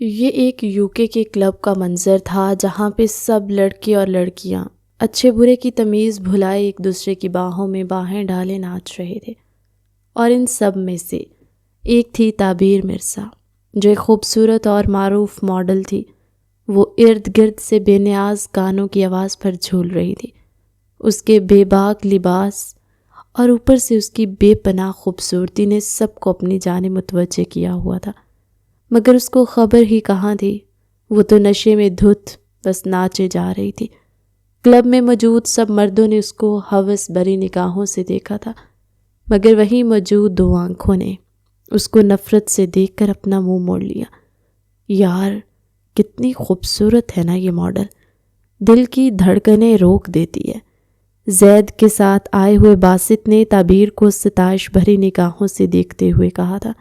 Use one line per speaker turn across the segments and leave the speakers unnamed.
یہ ایک یوکے کے کلب کا منظر تھا جہاں پہ سب لڑکے اور لڑکیاں اچھے برے کی تمیز بھلائے ایک دوسرے کی باہوں میں باہیں ڈالے ناچ رہے تھے۔ اور ان سب میں سے ایک تھی تعبیر مرزا، جو ایک خوبصورت اور معروف ماڈل تھی۔ وہ ارد گرد سے بے نیاز گانوں کی آواز پر جھول رہی تھی۔ اس کے بے باک لباس اور اوپر سے اس کی بے پناہ خوبصورتی نے سب کو اپنی جانب متوجہ کیا ہوا تھا، مگر اس کو خبر ہی کہاں تھی۔ وہ تو نشے میں دھت بس ناچے جا رہی تھی۔ کلب میں موجود سب مردوں نے اس کو ہوس بھری نگاہوں سے دیکھا تھا، مگر وہیں موجود دو آنکھوں نے اس کو نفرت سے دیکھ کر اپنا منہ موڑ لیا۔ یار کتنی خوبصورت ہے نا یہ ماڈل، دل کی دھڑکنیں روک دیتی ہے۔ زید کے ساتھ آئے ہوئے باسط نے تعبیر کو ستائش بھری نگاہوں سے دیکھتے ہوئے کہا تھا،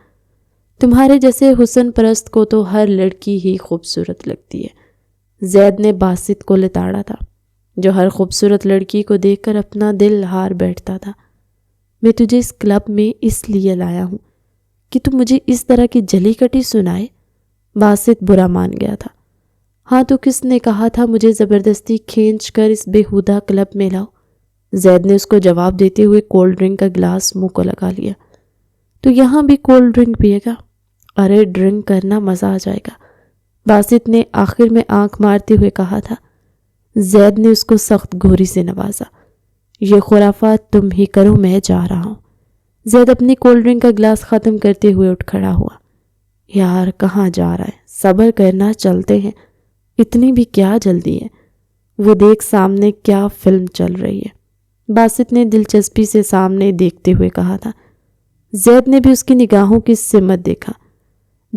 تمہارے جیسے حسن پرست کو تو ہر لڑکی ہی خوبصورت لگتی ہے۔ زید نے باسط کو لتاڑا تھا، جو ہر خوبصورت لڑکی کو دیکھ کر اپنا دل ہار بیٹھتا تھا۔ میں تجھے اس کلب میں اس لیے لایا ہوں کہ تم مجھے اس طرح کی جلی کٹی سنائے۔ باسط برا مان گیا تھا۔ ہاں تو کس نے کہا تھا مجھے زبردستی کھینچ کر اس بیہودہ کلب میں لاؤ؟ زید نے اس کو جواب دیتے ہوئے کولڈ ڈرنک کا گلاس منہ کو لگا لیا۔ تو یہاں بھی کولڈ ڈرنک پیے گا؟ ارے ڈرنک کرنا مزہ آ جائے گا، باسط نے آخر میں آنکھ مارتے ہوئے کہا تھا۔ زید نے اس کو سخت گھوری سے نوازا۔ یہ خرافات تم ہی کرو، میں جا رہا ہوں۔ زید اپنی کولڈ ڈرنک کا گلاس ختم کرتے ہوئے اٹھ کھڑا ہوا۔ یار کہاں جا رہا ہے؟ صبر کرنا، چلتے ہیں، اتنی بھی کیا جلدی ہے؟ وہ دیکھ سامنے کیا فلم چل رہی ہے، باسط نے دلچسپی سے سامنے دیکھتے ہوئے کہا تھا۔ زید نے بھی اس کی نگاہوں کی سمت دیکھا،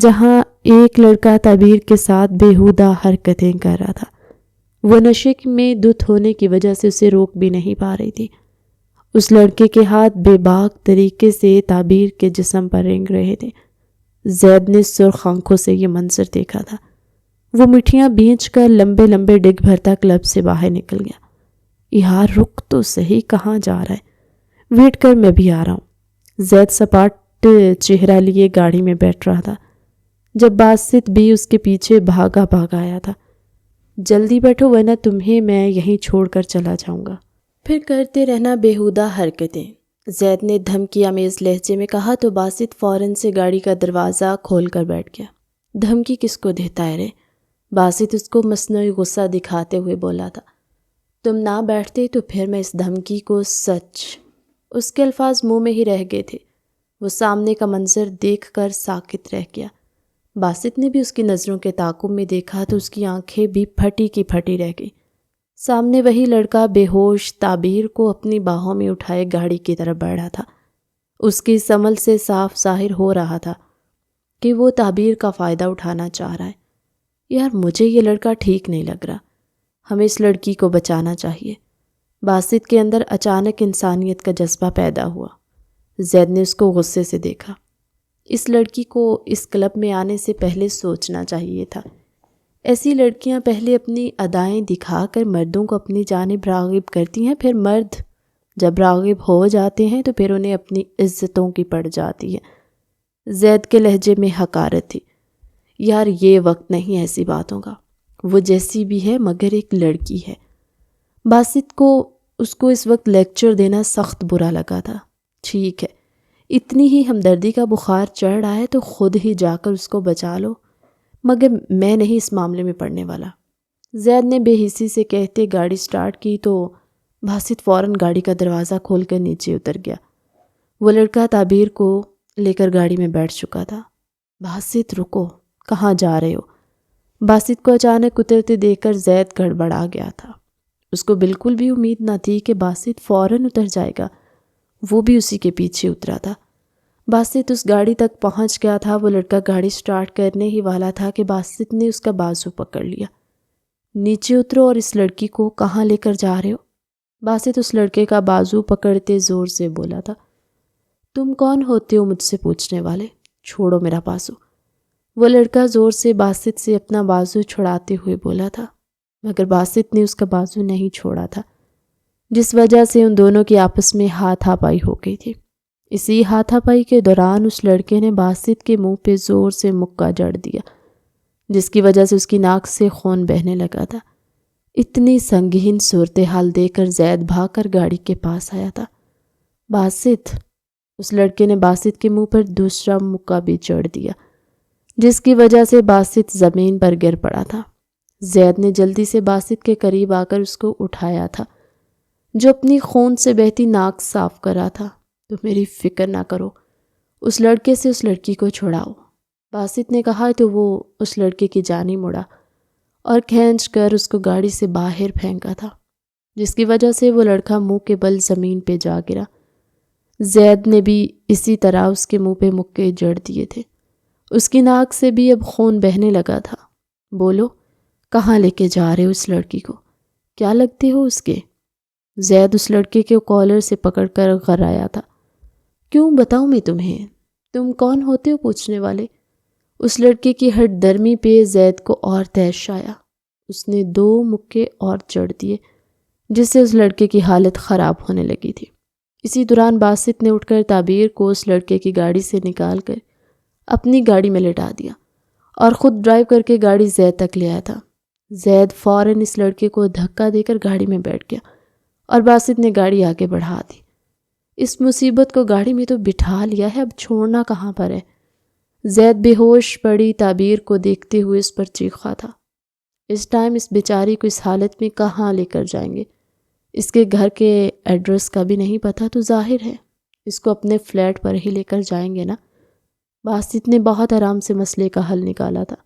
جہاں ایک لڑکا تعبیر کے ساتھ بیہودہ حرکتیں کر رہا تھا۔ وہ نشے میں دھت ہونے کی وجہ سے اسے روک بھی نہیں پا رہی تھی۔ اس لڑکے کے ہاتھ بے باک طریقے سے تعبیر کے جسم پر رینگ رہے تھے۔ زید نے سرخ آنکھوں سے یہ منظر دیکھا تھا۔ وہ مٹھیاں بینچ کر لمبے لمبے ڈگ بھرتا کلب سے باہر نکل گیا۔ یار رک تو صحیح، کہاں جا رہا ہے؟ ویٹ کر، میں بھی آ رہا ہوں۔ زید سپاٹ چہرہ لیے گاڑی میں بیٹھ رہا تھا، جب باسط بھی اس کے پیچھے بھاگا آیا تھا۔ جلدی بیٹھو ورنہ تمہیں میں یہیں چھوڑ کر چلا جاؤں گا، پھر کرتے رہنا بیہودہ حرکتیں، زید نے دھمکی آمیز لہجے میں کہا تو باسط فوراً سے گاڑی کا دروازہ کھول کر بیٹھ گیا۔ دھمکی کس کو دیتا ہے رے؟ باسط اس کو مصنوعی غصہ دکھاتے ہوئے بولا تھا۔ تم نہ بیٹھتے تو پھر میں اس دھمکی کو سچ۔ اس کے الفاظ منہ میں ہی رہ گئے تھے۔ وہ سامنے کا منظر دیکھ کر ساکت رہ گیا۔ باسط نے بھی اس کی نظروں کے تعاقب میں دیکھا تو اس کی آنکھیں بھی پھٹی کی پھٹی رہ گئی۔ سامنے وہی لڑکا بے ہوش تعبیر کو اپنی باہوں میں اٹھائے گاڑی کی طرف بڑھ رہا تھا۔ اس کی سمل سے صاف ظاہر ہو رہا تھا کہ وہ تعبیر کا فائدہ اٹھانا چاہ رہا ہے۔ یار مجھے یہ لڑکا ٹھیک نہیں لگ رہا، ہمیں اس لڑکی کو بچانا چاہیے۔ باسط کے اندر اچانک انسانیت کا جذبہ پیدا ہوا۔ زید نے اس کو غصے سے دیکھا۔ اس لڑکی کو اس کلب میں آنے سے پہلے سوچنا چاہیے تھا۔ ایسی لڑکیاں پہلے اپنی ادائیں دکھا کر مردوں کو اپنی جانب راغب کرتی ہیں، پھر مرد جب راغب ہو جاتے ہیں تو پھر انہیں اپنی عزتوں کی پڑ جاتی ہے۔ زید کے لہجے میں حقارت تھی۔ یار یہ وقت نہیں ایسی باتوں کا، وہ جیسی بھی ہے مگر ایک لڑکی ہے۔ باسط کو اس کو اس وقت لیکچر دینا سخت برا لگا تھا۔ ٹھیک ہے، اتنی ہی ہمدردی کا بخار چڑھ رہا ہے تو خود ہی جا کر اس کو بچا لو، مگر میں نہیں اس معاملے میں پڑنے والا۔ زید نے بے حسی سے کہتے گاڑی سٹارٹ کی تو باسط فوراً گاڑی کا دروازہ کھول کر نیچے اتر گیا۔ وہ لڑکا تعبیر کو لے کر گاڑی میں بیٹھ چکا تھا۔ باسط رکو، کہاں جا رہے ہو؟ باسط کو اچانک اترتے دیکھ کر زید گڑبڑا گیا تھا۔ اس کو بالکل بھی امید نہ تھی کہ باسط فوراً اتر جائے گا۔ وہ بھی اسی کے پیچھے اترا تھا۔ باسط اس گاڑی تک پہنچ گیا تھا۔ وہ لڑکا گاڑی سٹارٹ کرنے ہی والا تھا کہ باسط نے اس کا بازو پکڑ لیا۔ نیچے اترو اور اس لڑکی کو کہاں لے کر جا رہے ہو؟ باسط اس لڑکے کا بازو پکڑتے زور سے بولا تھا۔ تم کون ہوتے ہو مجھ سے پوچھنے والے؟ چھوڑو میرا بازو۔ وہ لڑکا زور سے باسط سے اپنا بازو چھڑاتے ہوئے بولا تھا، مگر باسط نے اس کا بازو نہیں چھوڑا تھا، جس وجہ سے ان دونوں کی آپس میں ہاتھا پائی ہو گئی تھی۔ اسی ہاتھا پائی کے دوران اس لڑکے نے باسط کے منہ پہ زور سے مکہ جڑ دیا۔ جس کی وجہ سے اس کی ناک سے خون بہنے لگا تھا۔ اتنی سنگین صورتحال دیکھ کر زید بھاگ کر گاڑی کے پاس آیا تھا۔ باسط، اس لڑکے نے باسط کے منہ پر دوسرا مکہ بھی جڑ دیا، جس کی وجہ سے باسط زمین پر گر پڑا تھا۔ زید نے جلدی سے باسط کے قریب آ کر اس کو اٹھایا تھا، جو اپنی خون سے بہتی ناک صاف کر رہا تھا۔ تم میری فکر نہ کرو، اس لڑکے سے اس لڑکی کو چھڑاؤ، باسط نے کہا تو وہ اس لڑکے کی جانب مڑا اور کھینچ کر اس کو گاڑی سے باہر پھینکا تھا، جس کی وجہ سے وہ لڑکا منہ کے بل زمین پہ جا گرا۔ زید نے بھی اسی طرح اس کے منہ پہ مکے جڑ دیے تھے۔ اس کی ناک سے بھی اب خون بہنے لگا تھا۔ بولو، کہاں لے کے جا رہے ہو اس لڑکی کو؟ کیا لگتے ہو اس کے؟ زید اس لڑکے کے کالر سے پکڑ کر غرایا تھا۔ کیوں بتاؤں میں تمہیں؟ تم کون ہوتے ہو پوچھنے والے؟ اس لڑکے کی ہٹ درمی پہ زید کو اور تیش آیا۔ اس نے 2 مکے اور جڑ دیے، جس سے اس لڑکے کی حالت خراب ہونے لگی تھی۔ اسی دوران باسط نے اٹھ کر تعبیر کو اس لڑکے کی گاڑی سے نکال کر اپنی گاڑی میں لٹا دیا اور خود ڈرائیو کر کے گاڑی زید تک لے آیا تھا۔ زید فوراً اس لڑکے کو دھکا دے کر گاڑی میں بیٹھ گیا اور باسط نے گاڑی آگے بڑھا دی۔ اس مصیبت کو گاڑی میں تو بٹھا لیا ہے، اب چھوڑنا کہاں پر ہے؟ زید بے ہوش پڑی تعبیر کو دیکھتے ہوئے اس پر چیخا تھا۔ اس ٹائم اس بیچاری کو اس حالت میں کہاں لے کر جائیں گے؟ اس کے گھر کے ایڈریس کا بھی نہیں پتہ، تو ظاہر ہے اس کو اپنے فلیٹ پر ہی لے کر جائیں گے نا۔ باسط نے بہت آرام سے مسئلے کا حل نکالا تھا۔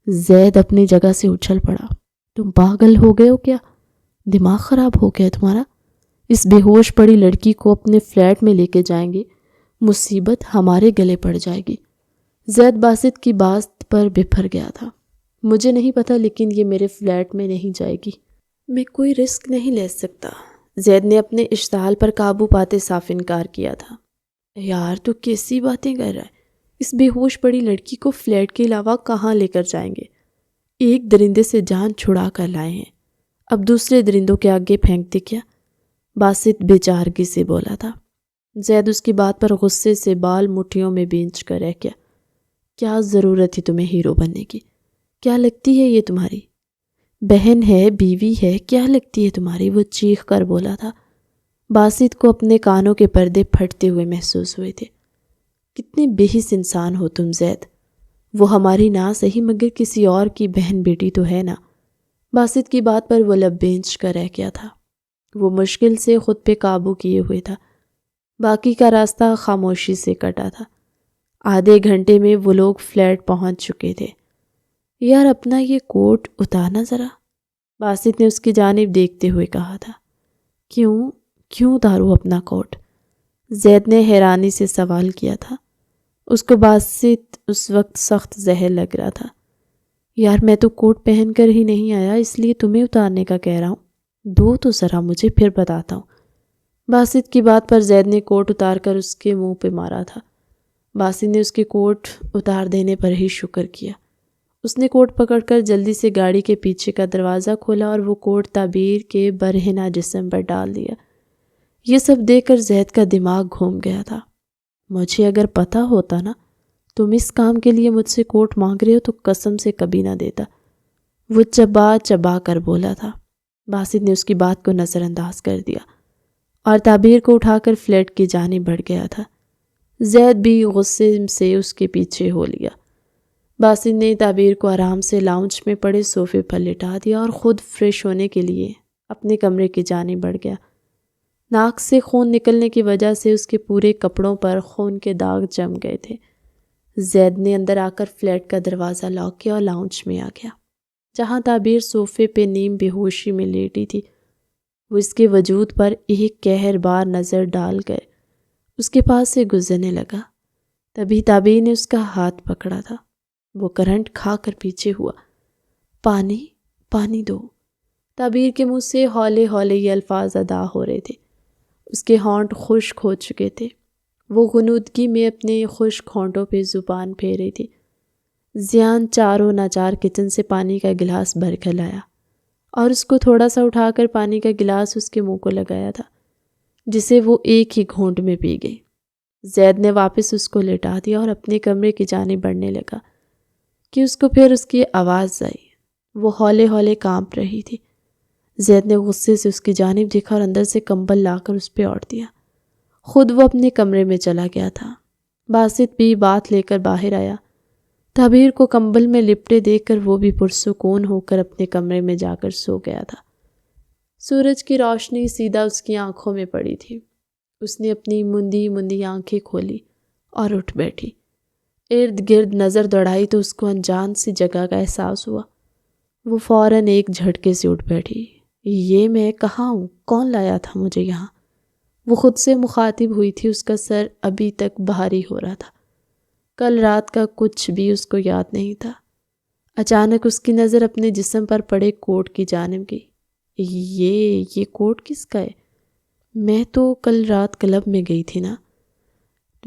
زید اپنی جگہ سے اچھل پڑا۔ تم پاگل ہو گئے ہو کیا؟ دماغ خراب ہو گیا تمہارا؟ اس بے ہوش پڑی لڑکی کو اپنے فلیٹ میں لے کے جائیں گے، مصیبت ہمارے گلے پڑ جائے گی۔ زید باسط کی بات پر بپھر گیا تھا۔ مجھے نہیں پتہ، لیکن یہ میرے فلیٹ میں نہیں جائے گی۔ میں کوئی رسک نہیں لے سکتا۔ زید نے اپنے اشتعال پر قابو پاتے صاف انکار کیا تھا۔ یار تو کیسی باتیں کر رہا ہے؟ اس بے ہوش پڑی لڑکی کو فلیٹ کے علاوہ کہاں لے کر جائیں گے؟ ایک درندے سے جان چھڑا کر لائے ہیں، اب دوسرے درندوں کے آگے پھینک دے کیا؟ باسط بے چارگی سے بولا تھا۔ زید اس کی بات پر غصے سے بال مٹھیوں میں بینچ کر رہ گیا۔ کیا ضرورت تھی تمہیں ہیرو بننے کی؟ کیا لگتی ہے یہ تمہاری؟ بہن ہے، بیوی ہے، کیا لگتی ہے تمہاری؟ وہ چیخ کر بولا تھا۔ باسط کو اپنے کانوں کے پردے پھٹتے ہوئے محسوس ہوئے تھے۔ کتنے بے حس انسان ہو تم زید۔ وہ ہماری نہ صحیح مگر کسی اور کی بہن بیٹی تو ہے نا۔ باسط کی بات پر وہ لب بینچ کر رہ گیا تھا۔ وہ مشکل سے خود پہ قابو کیے ہوئے تھا۔ باقی کا راستہ خاموشی سے کٹا تھا۔ آدھے گھنٹے میں وہ لوگ فلیٹ پہنچ چکے تھے۔ یار اپنا یہ کوٹ اتارنا ذرا، باسط نے اس کی جانب دیکھتے ہوئے کہا تھا۔ کیوں اتاروں اپنا کوٹ؟ زید نے حیرانی سے سوال کیا تھا۔ اس کو باسط اس وقت سخت زہر لگ رہا تھا۔ یار میں تو کوٹ پہن کر ہی نہیں آیا، اس لیے تمہیں اتارنے کا کہہ رہا ہوں، دو تو ذرا مجھے، پھر بتاتا ہوں۔ باسط کی بات پر زید نے کوٹ اتار کر اس کے منہ پہ مارا تھا۔ باسط نے اس کے کوٹ اتار دینے پر ہی شکر کیا۔ اس نے کوٹ پکڑ کر جلدی سے گاڑی کے پیچھے کا دروازہ کھولا اور وہ کوٹ تعبیر کے برہنہ جسم پر ڈال دیا۔ یہ سب دیکھ کر زید کا دماغ گھوم گیا تھا۔ مجھے اگر پتہ ہوتا نا تم اس کام کے لیے مجھ سے کوٹ مانگ رہے ہو تو قسم سے کبھی نہ دیتا، وہ چبا چبا کر بولا تھا۔ باسط نے اس کی بات کو نظر انداز کر دیا اور تعبیر کو اٹھا کر فلیٹ کی جانب بڑھ گیا تھا۔ زید بھی غصے سے اس کے پیچھے ہو لیا۔ باسط نے تعبیر کو آرام سے لاؤنج میں پڑے صوفے پر لٹا دیا اور خود فریش ہونے کے لیے اپنے کمرے کی جانب بڑھ گیا۔ ناک سے خون نکلنے کی وجہ سے اس کے پورے کپڑوں پر خون کے داغ جم گئے تھے۔ زید نے اندر آ کر فلیٹ کا دروازہ لاک کیا اور لاؤنج میں آ گیا، جہاں تعبیر صوفے پہ نیم بے ہوشی میں لیٹی تھی۔ وہ اس کے وجود پر ایک قہر بار نظر ڈال کر اس کے پاس سے گزرنے لگا۔ تبھی تعبیر نے اس کا ہاتھ پکڑا تھا۔ وہ کرنٹ کھا کر پیچھے ہوا۔ پانی دو۔ تعبیر کے منہ سے ہولے ہولے یہ الفاظ ادا ہو رہے تھے۔ اس کے ہونٹ خشک ہو چکے تھے۔ وہ غنودگی میں اپنے خشک ہونٹوں پہ زبان پھیر رہی تھی۔ زیان چاروں ناچار کچن سے پانی کا گلاس بھر کر لایا اور اس کو تھوڑا سا اٹھا کر پانی کا گلاس اس کے منہ کو لگایا تھا، جسے وہ ایک ہی گھونٹ میں پی گئی۔ زید نے واپس اس کو لٹا دیا اور اپنے کمرے کی جانب بڑھنے لگا۔ کہ اس کو پھر اس کی آواز آئی۔ وہ ہولے ہولے کانپ رہی تھی۔ زید نے غصے سے اس کی جانب دیکھا اور اندر سے کمبل لا کر اس پہ اوڑھ دیا۔ خود وہ اپنے کمرے میں چلا گیا تھا۔ باسط بھی بات لے کر باہر آیا۔ تعبیر کو کمبل میں لپٹے دیکھ کر وہ بھی پرسکون ہو کر اپنے کمرے میں جا کر سو گیا تھا۔ سورج کی روشنی سیدھا اس کی آنکھوں میں پڑی تھی۔ اس نے اپنی مندی مندی آنکھیں کھولی اور اٹھ بیٹھی۔ ارد گرد نظر دوڑائی تو اس کو انجان سی جگہ کا احساس ہوا۔ وہ فوراً ایک جھٹکے سے اٹھ بیٹھی۔ یہ میں کہاں ہوں؟ کون لایا تھا مجھے یہاں؟ وہ خود سے مخاطب ہوئی تھی۔ اس کا سر ابھی تک بھاری ہو رہا تھا۔ کل رات کا کچھ بھی اس کو یاد نہیں تھا۔ اچانک اس کی نظر اپنے جسم پر پڑے کوٹ کی جانب گئی۔ یہ کوٹ کس کا ہے؟ میں تو کل رات کلب میں گئی تھی نا،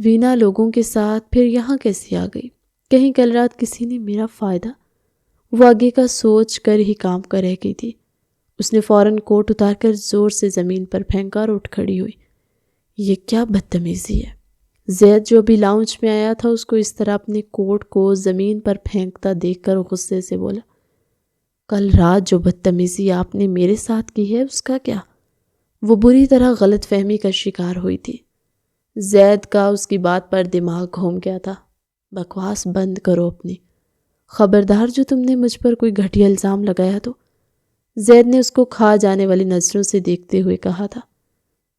وینا لوگوں کے ساتھ، پھر یہاں کیسے آ گئی؟ کہیں کل رات کسی نے میرا فائدہ؟ وہ آگے کا سوچ کر ہی کام کر رہ گئی تھی۔ اس نے فوراً کوٹ اتار کر زور سے زمین پر پھینکا اور اٹھ کھڑی ہوئی۔ یہ کیا بدتمیزی ہے؟ زید جو ابھی لاؤنج میں آیا تھا اس کو اس طرح اپنے کوٹ کو زمین پر پھینکتا دیکھ کر غصے سے بولا، کل رات جو بدتمیزی آپ نے میرے ساتھ کی ہے اس کا کیا؟ وہ بری طرح غلط فہمی کا شکار ہوئی تھی۔ زید کا اس کی بات پر دماغ گھوم گیا تھا۔ بکواس بند کرو اپنی، خبردار جو تم نے مجھ پر کوئی گھٹیا الزام لگایا تو۔ زید نے اس کو کھا جانے والی نظروں سے دیکھتے ہوئے کہا تھا،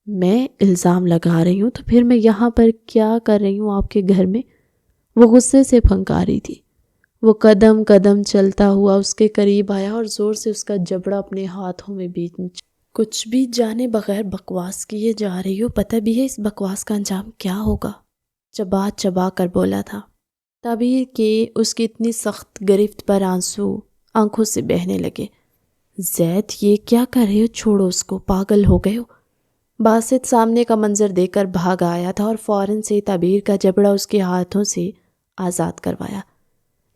میں الزام لگا رہی ہوں تو پھر میں یہاں پر کیا کر رہی ہوں آپ کے گھر میں؟ وہ غصے سے پھنکا رہی تھی۔ وہ قدم قدم چلتا ہوا اس کے قریب آیا اور زور سے اس کا جبڑا اپنے ہاتھوں میں بیچ کچھ بھی جانے بغیر بکواس کیے جا رہی ہو، پتہ بھی ہے اس بکواس کا انجام کیا ہوگا؟ چبا چبا کر بولا تھا۔ تعبیر کے اس کی اتنی سخت گرفت پر آنسو آنکھوں سے بہنے لگے۔ زید یہ کیا کر رہے ہو؟ چھوڑو اس کو، پاگل ہو گئے ہو؟ باسط سامنے کا منظر دیکھ کر بھاگ آیا تھا اور فوراً سے تعبیر کا جبڑا اس کے ہاتھوں سے آزاد کروایا۔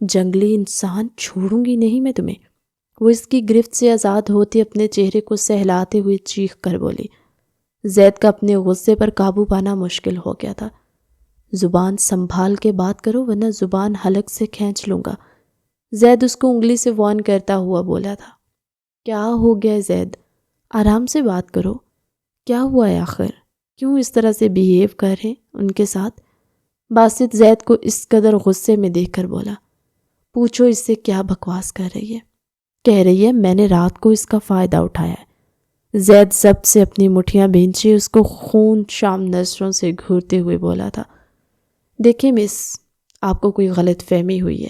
جنگلی انسان، چھوڑوں گی نہیں میں تمہیں۔ وہ اس کی گرفت سے آزاد ہوتے اپنے چہرے کو سہلاتے ہوئے چیخ کر بولی۔ زید کا اپنے غصے پر قابو پانا مشکل ہو گیا تھا۔ زبان سنبھال کے بات کرو ورنہ زبان حلق سے کھینچ لوں گا، زید اس کو انگلی سے وارن کرتا ہوا بولا تھا۔ کیا ہو گیا زید؟ آرام سے بات کرو، کیا ہوا ہے آخر؟ کیوں اس طرح سے بیہیو کر رہے ان کے ساتھ؟ باسط زید کو اس قدر غصے میں دیکھ کر بولا، پوچھو اس سے کیا بکواس کر رہی ہے؟ کہہ رہی ہے میں نے رات کو اس کا فائدہ اٹھایا ہے۔ زید ضبط سے اپنی مٹھیاں بھینچے اس کو خون شام نظروں سے گھورتے ہوئے بولا تھا، دیکھیں مس، آپ کو کوئی غلط فہمی ہوئی ہے۔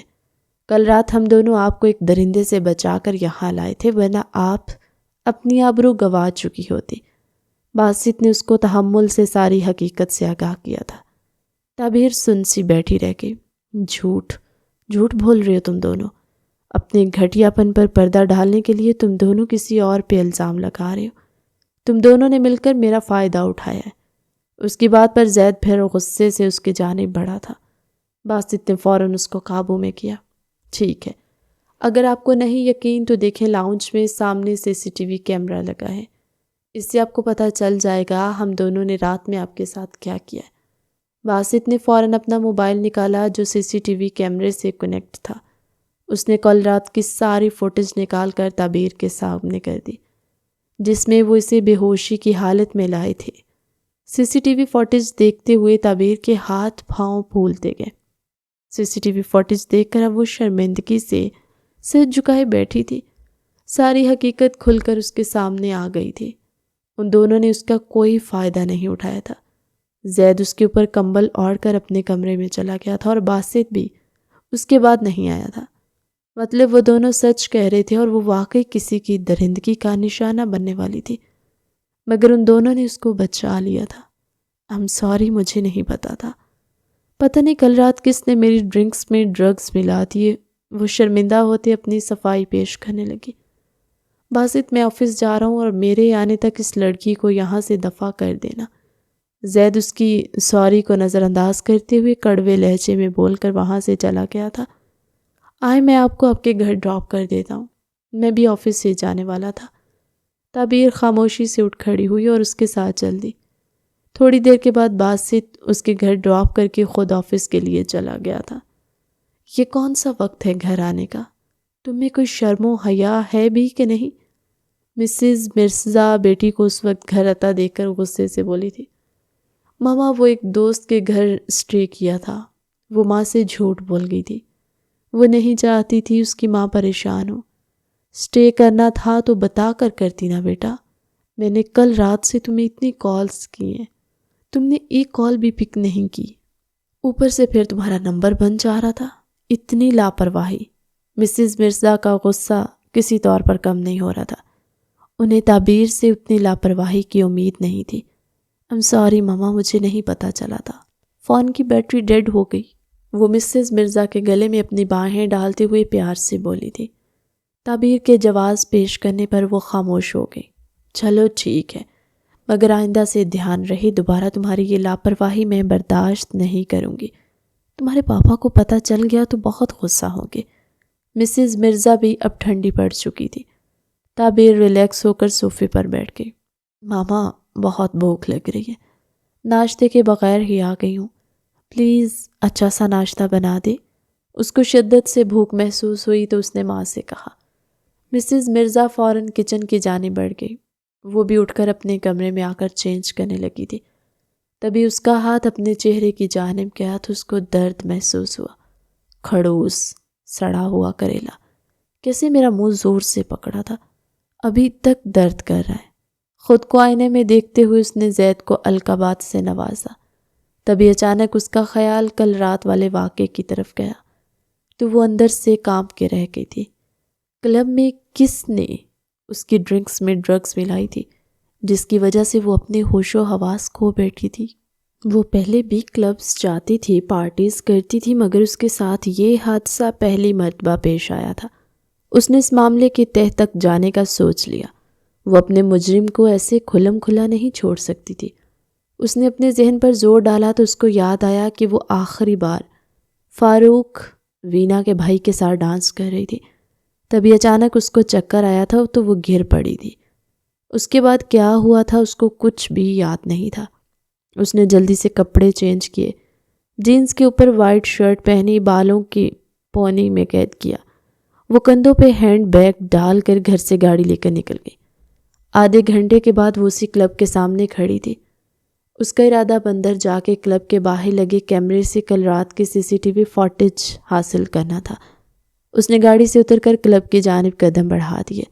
کل رات ہم دونوں آپ کو ایک درندے سے بچا کر یہاں لائے تھے، ورنہ آپ اپنی آبرو گنوا چکی ہوتی۔ باسط نے اس کو تحمل سے ساری حقیقت سے آگاہ کیا تھا۔ تعبیر سن سی بیٹھی رہ گئی۔ جھوٹ بول رہے ہو تم دونوں۔ اپنے گھٹیا پن پر پردہ ڈالنے کے لیے تم دونوں کسی اور پہ الزام لگا رہے ہو۔ تم دونوں نے مل کر میرا فائدہ اٹھایا ہے۔ اس کی بات پر زید پھر غصے سے اس کی جانب بڑھا تھا۔ باسط نے فوراً اس کو قابو میں کیا۔ ٹھیک ہے، اگر آپ کو نہیں یقین تو دیکھیں لاؤنج میں سامنے CCTV کیمرہ لگا ہے، اس سے آپ کو پتہ چل جائے گا ہم دونوں نے رات میں آپ کے ساتھ کیا کیا ہے۔ باسط نے فوراً اپنا موبائل نکالا جو CCTV کیمرے سے کنیکٹ تھا۔ اس نے کل رات کی ساری فوٹیج نکال کر تعبیر کے سامنے کر دی، جس میں وہ اسے بے ہوشی کی حالت میں لائے تھے۔ CCTV فوٹیج دیکھتے ہوئے تعبیر کے ہاتھ پاؤں پھولتے گئے۔ CCTV فوٹیج دیکھ کر اب وہ شرمندگی سے سر جھکائے بیٹھی تھی۔ ساری حقیقت کھل کر اس کے سامنے آ گئی تھی۔ ان دونوں نے اس کا کوئی فائدہ نہیں اٹھایا تھا۔ زید اس کے اوپر کمبل اوڑھ کر اپنے کمرے میں چلا گیا تھا اور باسط بھی اس کے بعد نہیں آیا تھا۔ مطلب وہ دونوں سچ کہہ رہے تھے اور وہ واقعی کسی کی درندگی کا نشانہ بننے والی تھی، مگر ان دونوں نے اس کو بچا لیا تھا۔ سوری، مجھے نہیں پتا تھا۔ پتہ نہیں کل رات کس نے میری ڈرنکس میں ڈرگز ملا دیے۔ وہ شرمندہ ہوتے اپنی صفائی پیش کرنے لگی۔ باسط میں آفس جا رہا ہوں اور میرے آنے تک اس لڑکی کو یہاں سے دفع کر دینا۔ زید اس کی سوری کو نظر انداز کرتے ہوئے کڑوے لہجے میں بول کر وہاں سے چلا گیا تھا۔ میں آپ کو آپ کے گھر ڈراپ کر دیتا ہوں، میں بھی آفس سے جانے والا تھا۔ تعبیر خاموشی سے اٹھ کھڑی ہوئی اور اس کے ساتھ چل دی۔ تھوڑی دیر کے بعد باسط اس کے گھر ڈراپ کر کے خود آفس کے لیے چلا گیا تھا۔ یہ کون سا وقت ہے گھر آنے کا؟ تم میں کوئی شرم و حیا ہے بھی کہ نہیں؟ مسز مرزا بیٹی کو اس وقت گھر آتا دیکھ کر غصے سے بولی تھی۔ ماما وہ ایک دوست کے گھر اسٹے کیا تھا، وہ ماں سے جھوٹ بول گئی تھی، وہ نہیں چاہتی تھی اس کی ماں پریشان ہو۔ اسٹے کرنا تھا تو بتا کر کرتی نا بیٹا، میں نے کل رات سے تمہیں اتنی کالز کی ہیں، تم نے ایک کال بھی پک نہیں کی، اوپر سے پھر تمہارا نمبر بند جا رہا تھا، اتنی لاپرواہی۔ مسز مرزا کا غصہ کسی طور پر کم نہیں ہو رہا تھا، انہیں تعبیر سے اتنی لاپرواہی کی امید نہیں تھی۔ I'm sorry ماما، مجھے نہیں پتہ چلا تھا، فون کی بیٹری ڈیڈ ہو گئی، وہ مسز مرزا کے گلے میں اپنی باہیں ڈالتے ہوئے پیار سے بولی تھی۔ تعبیر کے جواز پیش کرنے پر وہ خاموش ہو گئی۔ چلو ٹھیک ہے، مگر آئندہ سے دھیان رہے، دوبارہ تمہاری یہ لاپرواہی میں برداشت نہیں کروں گی، تمہارے پاپا کو پتہ چل گیا تو بہت غصہ ہوگے۔ مسز مرزا بھی اب ٹھنڈی پڑ چکی تھی۔ تعبیر ریلیکس ہو کر صوفے پر بیٹھ گئی۔ ماما بہت بھوک لگ رہی ہے، ناشتے کے بغیر ہی آ گئی ہوں، پلیز اچھا سا ناشتہ بنا دے۔ اس کو شدت سے بھوک محسوس ہوئی تو اس نے ماں سے کہا۔ مسز مرزا فوراً کچن کی جانب بڑھ گئی، وہ بھی اٹھ کر اپنے کمرے میں آ کر چینج کرنے لگی تھی۔ تبھی اس کا ہاتھ اپنے چہرے کی جانب گیا تو اس کو درد محسوس ہوا۔ کھڑوس، سڑا ہوا کریلا، کیسے میرا منہ زور سے پکڑا تھا، ابھی تک درد کر رہا ہے۔ خود کو آئینے میں دیکھتے ہوئے اس نے زید کو القابات سے نوازا۔ تبھی اچانک اس کا خیال کل رات والے واقعے کی طرف گیا تو وہ اندر سے کانپ کے رہ گئی تھی۔ کلب میں کس نے اس کی ڈرنکس میں ڈرگز ملائی تھی جس کی وجہ سے وہ اپنے ہوش و حواس کھو بیٹھی تھی؟ وہ پہلے بھی کلبز جاتی تھی، پارٹیز کرتی تھی، مگر اس کے ساتھ یہ حادثہ پہلی مرتبہ پیش آیا تھا۔ اس نے اس معاملے کے تہ تک جانے کا سوچ لیا۔ وہ اپنے مجرم کو ایسے کھلم کھلا نہیں چھوڑ سکتی تھی۔ اس نے اپنے ذہن پر زور ڈالا تو اس کو یاد آیا کہ وہ آخری بار فاروق وینا کے بھائی کے ساتھ ڈانس کر رہی تھی۔ تبھی اچانک اس کو چکر آیا تھا تو وہ گر پڑی تھی۔ اس کے بعد کیا ہوا تھا اس کو کچھ بھی یاد نہیں تھا۔ اس نے جلدی سے کپڑے چینج کیے، جینز کے اوپر وائٹ شرٹ پہنی، بالوں کی پونی میں قید کیا۔ وہ کندھوں پہ ہینڈ بیگ ڈال کر گھر سے گاڑی لے کر نکل گئی۔ آدھے گھنٹے کے بعد وہ اسی کلب کے سامنے کھڑی تھی۔ اس کا ارادہ بندر جا کے کلب کے باہر لگے کیمرے سے کل رات کے CCTV فوٹیج حاصل کرنا تھا۔ اس نے گاڑی سے اتر کر کلب کی جانب قدم بڑھا دیے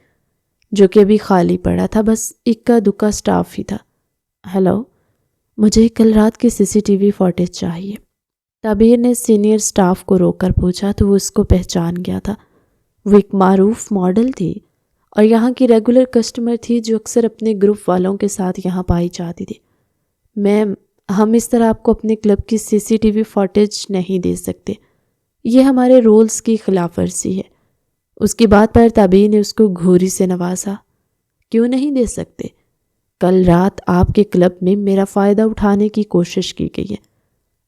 جو کہ ابھی خالی پڑا تھا، بس اکا دکا سٹاف ہی تھا۔ ہیلو، مجھے کل رات کی CCTV فوٹیج چاہیے۔ تعبیر نے سینئر سٹاف کو روک کر پوچھا تو وہ اس کو پہچان گیا تھا۔ وہ ایک معروف ماڈل تھی اور یہاں کی ریگولر کسٹمر تھی جو اکثر اپنے گروپ والوں کے ساتھ یہاں پائی جاتی تھی۔ میم، ہم اس طرح آپ کو اپنے کلب کی CCTV فوٹیج نہیں دے سکتے، یہ ہمارے رولز کی خلاف ورزی ہے۔ اس کی بات پر تعبیر نے اس کو گھوری سے نوازا۔ کیوں نہیں دے سکتے؟ کل رات آپ کے کلب میں میرا فائدہ اٹھانے کی کوشش کی گئی ہے۔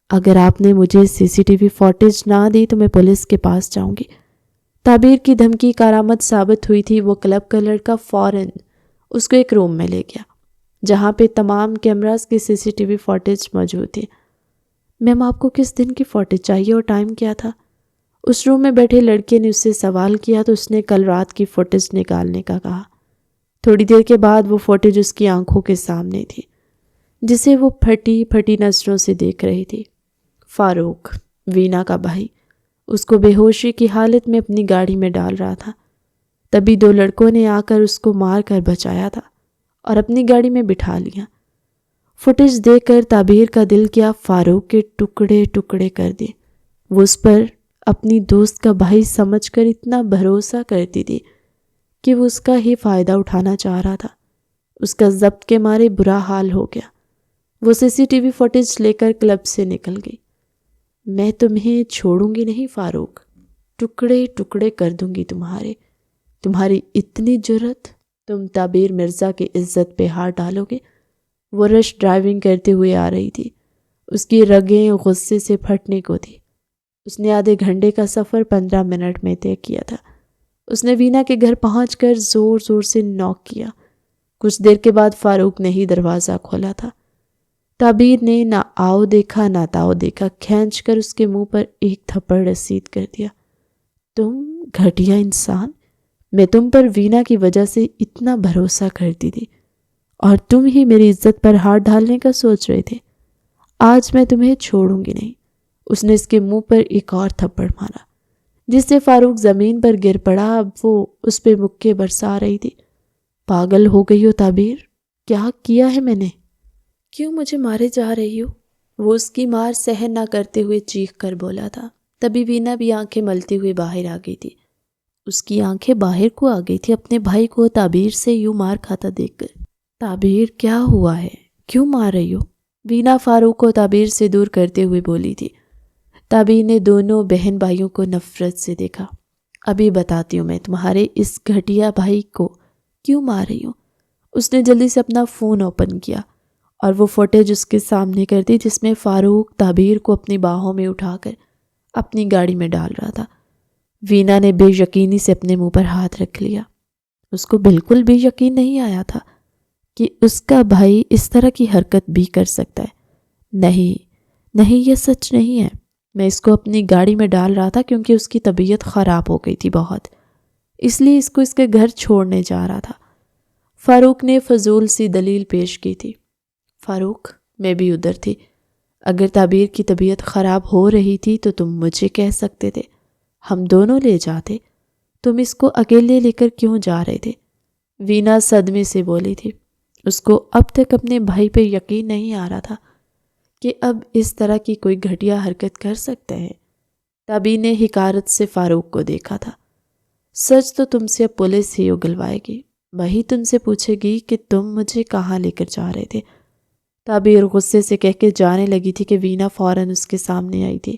اگر آپ نے مجھے CCTV فوٹیج نہ دی تو میں پولیس کے پاس جاؤں گی۔ تعبیر کی دھمکی کارآمد ثابت ہوئی تھی۔ وہ کلب کا لڑکا فوراً اس کو ایک روم میں لے گیا جہاں پہ تمام کیمراز کی CCTV فوٹیج موجود تھی۔ میم، آپ کو کس دن کی فوٹیج چاہیے اور ٹائم کیا تھا؟ اس روم میں بیٹھے لڑکے نے اس سے سوال کیا تو اس نے کل رات کی فوٹیج نکالنے کا کہا۔ تھوڑی دیر کے بعد وہ فوٹیج اس کی آنکھوں کے سامنے تھی جسے وہ پھٹی پھٹی نظروں سے دیکھ رہی تھی۔ فاروق، وینا کا بھائی، اس کو بے ہوشی کی حالت میں اپنی گاڑی میں ڈال رہا تھا۔ تبھی دو لڑکوں نے آ کر اس کو مار کر بچایا تھا اور اپنی گاڑی میں بٹھا لیا۔ فوٹیج دیکھ کر تعبیر کا دل کیا فاروق کے ٹکڑے ٹکڑے کر دے۔ وہ اس پر اپنی دوست کا بھائی سمجھ کر اتنا بھروسہ کرتی تھی کہ وہ اس کا ہی فائدہ اٹھانا چاہ رہا تھا۔ اس کا ضبط کے مارے برا حال ہو گیا۔ وہ CCTV فوٹیج لے کر کلب سے نکل گئی۔ میں تمہیں چھوڑوں گی نہیں فاروق، ٹکڑے ٹکڑے کر دوں گی تمہاری اتنی جرت، تم تعبیر مرزا کی عزت پہ ہاتھ ڈالو گے؟ وہ رش ڈرائیونگ کرتے ہوئے آ رہی تھی، اس کی رگیں غصے سے پھٹنے کو تھی۔ اس نے آدھے گھنٹے کا سفر 15 منٹ میں طے کیا تھا۔ اس نے وینا کے گھر پہنچ کر زور زور سے ناک کیا۔ کچھ دیر کے بعد فاروق نے ہی دروازہ کھولا تھا۔ تعبیر نے نہ آؤ دیکھا نہ تاؤ دیکھا، کھینچ کر اس کے منہ پر ایک تھپڑ رسید کر دیا۔ تم گھٹیا انسان، میں تم پر وینا کی وجہ سے اتنا بھروسہ کرتی تھی اور تم ہی میری عزت پر ہاتھ ڈالنے کا سوچ رہے تھے۔ آج میں تمہیں چھوڑوں گی نہیں۔ اس نے اس کے منہ پر ایک اور تھپڑ مارا جس سے فاروق زمین پر گر پڑا۔ اب وہ اس پہ مکے برسا رہی تھی۔ پاگل ہو گئی ہو تعبیر، کیا کیا ہے میں نے؟ کیوں مجھے مارے جا رہی ہو؟ وہ اس کی مار سہن نہ کرتے ہوئے چیخ کر بولا تھا۔ تبھی وینا بھی آنکھیں ملتی ہوئی باہر آ گئی تھی۔ اس کی آنکھیں باہر کو آ گئی تھی اپنے بھائی کو تعبیر سے یوں مار کھاتا دیکھ کر۔ تعبیر کیا ہوا ہے؟ کیوں مار رہی ہو؟ وینا فاروق کو تعبیر سے دور کرتے ہوئے بولی تھی۔ تعبیر نے دونوں بہن بھائیوں کو نفرت سے دیکھا۔ ابھی بتاتی ہوں میں تمہارے اس گھٹیا بھائی کو کیوں مار رہی ہوں۔ اس نے جلدی سے اپنا فون اوپن کیا اور وہ فوٹیج اس کے سامنے کر دی جس میں فاروق تعبیر کو اپنی باہوں میں اٹھا کر اپنی گاڑی میں ڈال رہا تھا۔ وینا نے بے یقینی سے اپنے منہ پر ہاتھ رکھ لیا۔ اس کو بالکل بھی یقین نہیں آیا تھا کہ اس کا بھائی اس طرح کی حرکت بھی کر سکتا ہے۔ نہیں یہ سچ نہیں ہے۔ میں اس کو اپنی گاڑی میں ڈال رہا تھا کیونکہ اس کی طبیعت خراب ہو گئی تھی بہت، اس لیے اس کو اس کے گھر چھوڑنے جا رہا تھا۔ فاروق نے فضول سی دلیل پیش کی تھی۔ فاروق، میں بھی ادھر تھی۔ اگر تعبیر کی طبیعت خراب ہو رہی تھی تو تم مجھے کہہ سکتے تھے، ہم دونوں لے جاتے۔ تم اس کو اکیلے لے کر کیوں جا رہے تھے؟ وینا صدمے سے بولی تھی۔ اس کو اب تک اپنے بھائی پہ یقین نہیں آ رہا تھا کہ اب اس طرح کی کوئی گھٹیا حرکت کر سکتا ہے۔ تعبیر نے حقارت سے فاروق کو دیکھا تھا۔ سچ تو تم سے اب پولیس ہی اگلوائے گی، وہی تم سے پوچھے گی کہ تم مجھے کہاں لے کر جا رہے تھے۔ تعبیر غصے سے کہہ کے جانے لگی تھی کہ وینا فوراً اس کے سامنے آئی تھی۔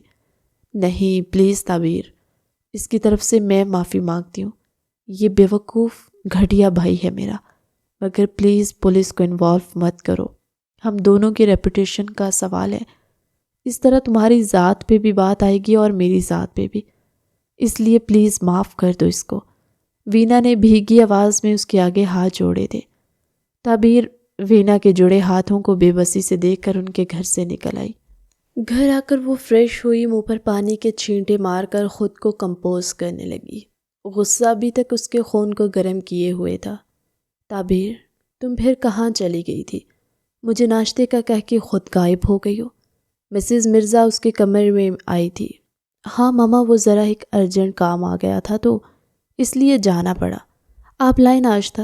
نہیں پلیز تعبیر، اس کی طرف سے میں معافی مانگتی ہوں۔ یہ بیوقوف گھٹیا بھائی ہے میرا، مگر پلیز پولیس کو انوالو مت کرو۔ ہم دونوں کی ریپوٹیشن کا سوال ہے۔ اس طرح تمہاری ذات پہ بھی بات آئے گی اور میری ذات پہ بھی، اس لیے پلیز معاف کر دو اس کو۔ وینا نے بھیگی آواز میں اس کے آگے ہاتھ جوڑے تھے۔ تعبیر وینا کے جڑے ہاتھوں کو بے بسی سے دیکھ کر ان کے گھر سے نکل آئی۔ گھر آ کر وہ فریش ہوئی، منہ پر پانی کے چھینٹے مار کر خود کو کمپوز کرنے لگی۔ غصہ ابھی تک اس کے خون کو گرم کیے ہوئے تھا۔ تعبیر، تم پھر کہاں چلی گئی تھی؟ مجھے ناشتے کا کہہ کے خود غائب ہو گئی ہو۔ مسز مرزا اس کے کمرے میں آئی تھی۔ ہاں ماما، وہ ذرا ایک ارجنٹ کام آ گیا تھا تو اس لیے جانا پڑا۔ آپ لائیں ناشتہ؟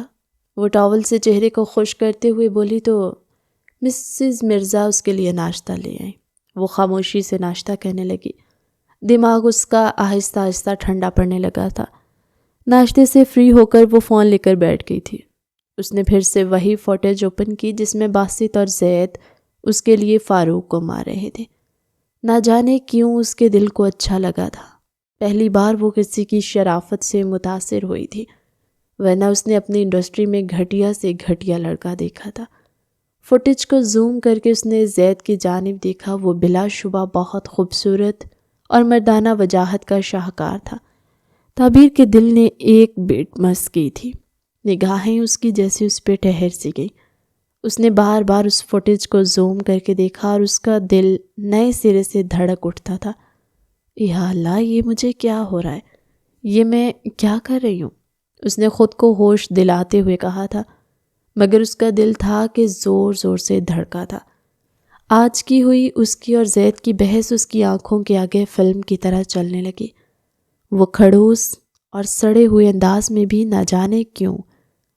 وہ ٹاول سے چہرے کو خشک کرتے ہوئے بولی تو مسز مرزا اس کے لیے ناشتہ لے آئیں۔ وہ خاموشی سے ناشتہ کرنے لگی۔ دماغ اس کا آہستہ آہستہ ٹھنڈا پڑنے لگا تھا۔ ناشتے سے فری ہو کر وہ فون لے کر بیٹھ گئی تھی۔ اس نے پھر سے وہی فوٹیج اوپن کی جس میں باسط اور زید اس کے لیے فاروق کو مار رہے تھے۔ نہ جانے کیوں اس کے دل کو اچھا لگا تھا۔ پہلی بار وہ کسی کی شرافت سے متاثر ہوئی تھی، ورنہ اس نے اپنی انڈسٹری میں گھٹیا سے گھٹیا لڑکا دیکھا تھا۔ فوٹیج کو زوم کر کے اس نے زید کی جانب دیکھا۔ وہ بلا شبہ بہت خوبصورت اور مردانہ وجاہت کا شاہکار تھا۔ تعبیر کے دل نے ایک بیٹ مس کی تھی۔ نگاہیں اس کی جیسے اس پہ ٹھہر سی گئی۔ اس نے بار بار اس فوٹیج کو زوم کر کے دیکھا اور اس کا دل نئے سرے سے دھڑک اٹھتا تھا۔ یا اللہ، یہ مجھے کیا ہو رہا ہے؟ یہ میں کیا کر رہی ہوں؟ اس نے خود کو ہوش دلاتے ہوئے کہا تھا، مگر اس کا دل تھا کہ زور زور سے دھڑکا تھا۔ آج کی ہوئی اس کی اور زید کی بحث اس کی آنکھوں کے آگے فلم کی طرح چلنے لگی۔ وہ کھڑوس اور سڑے ہوئے انداز میں بھی نہ جانے کیوں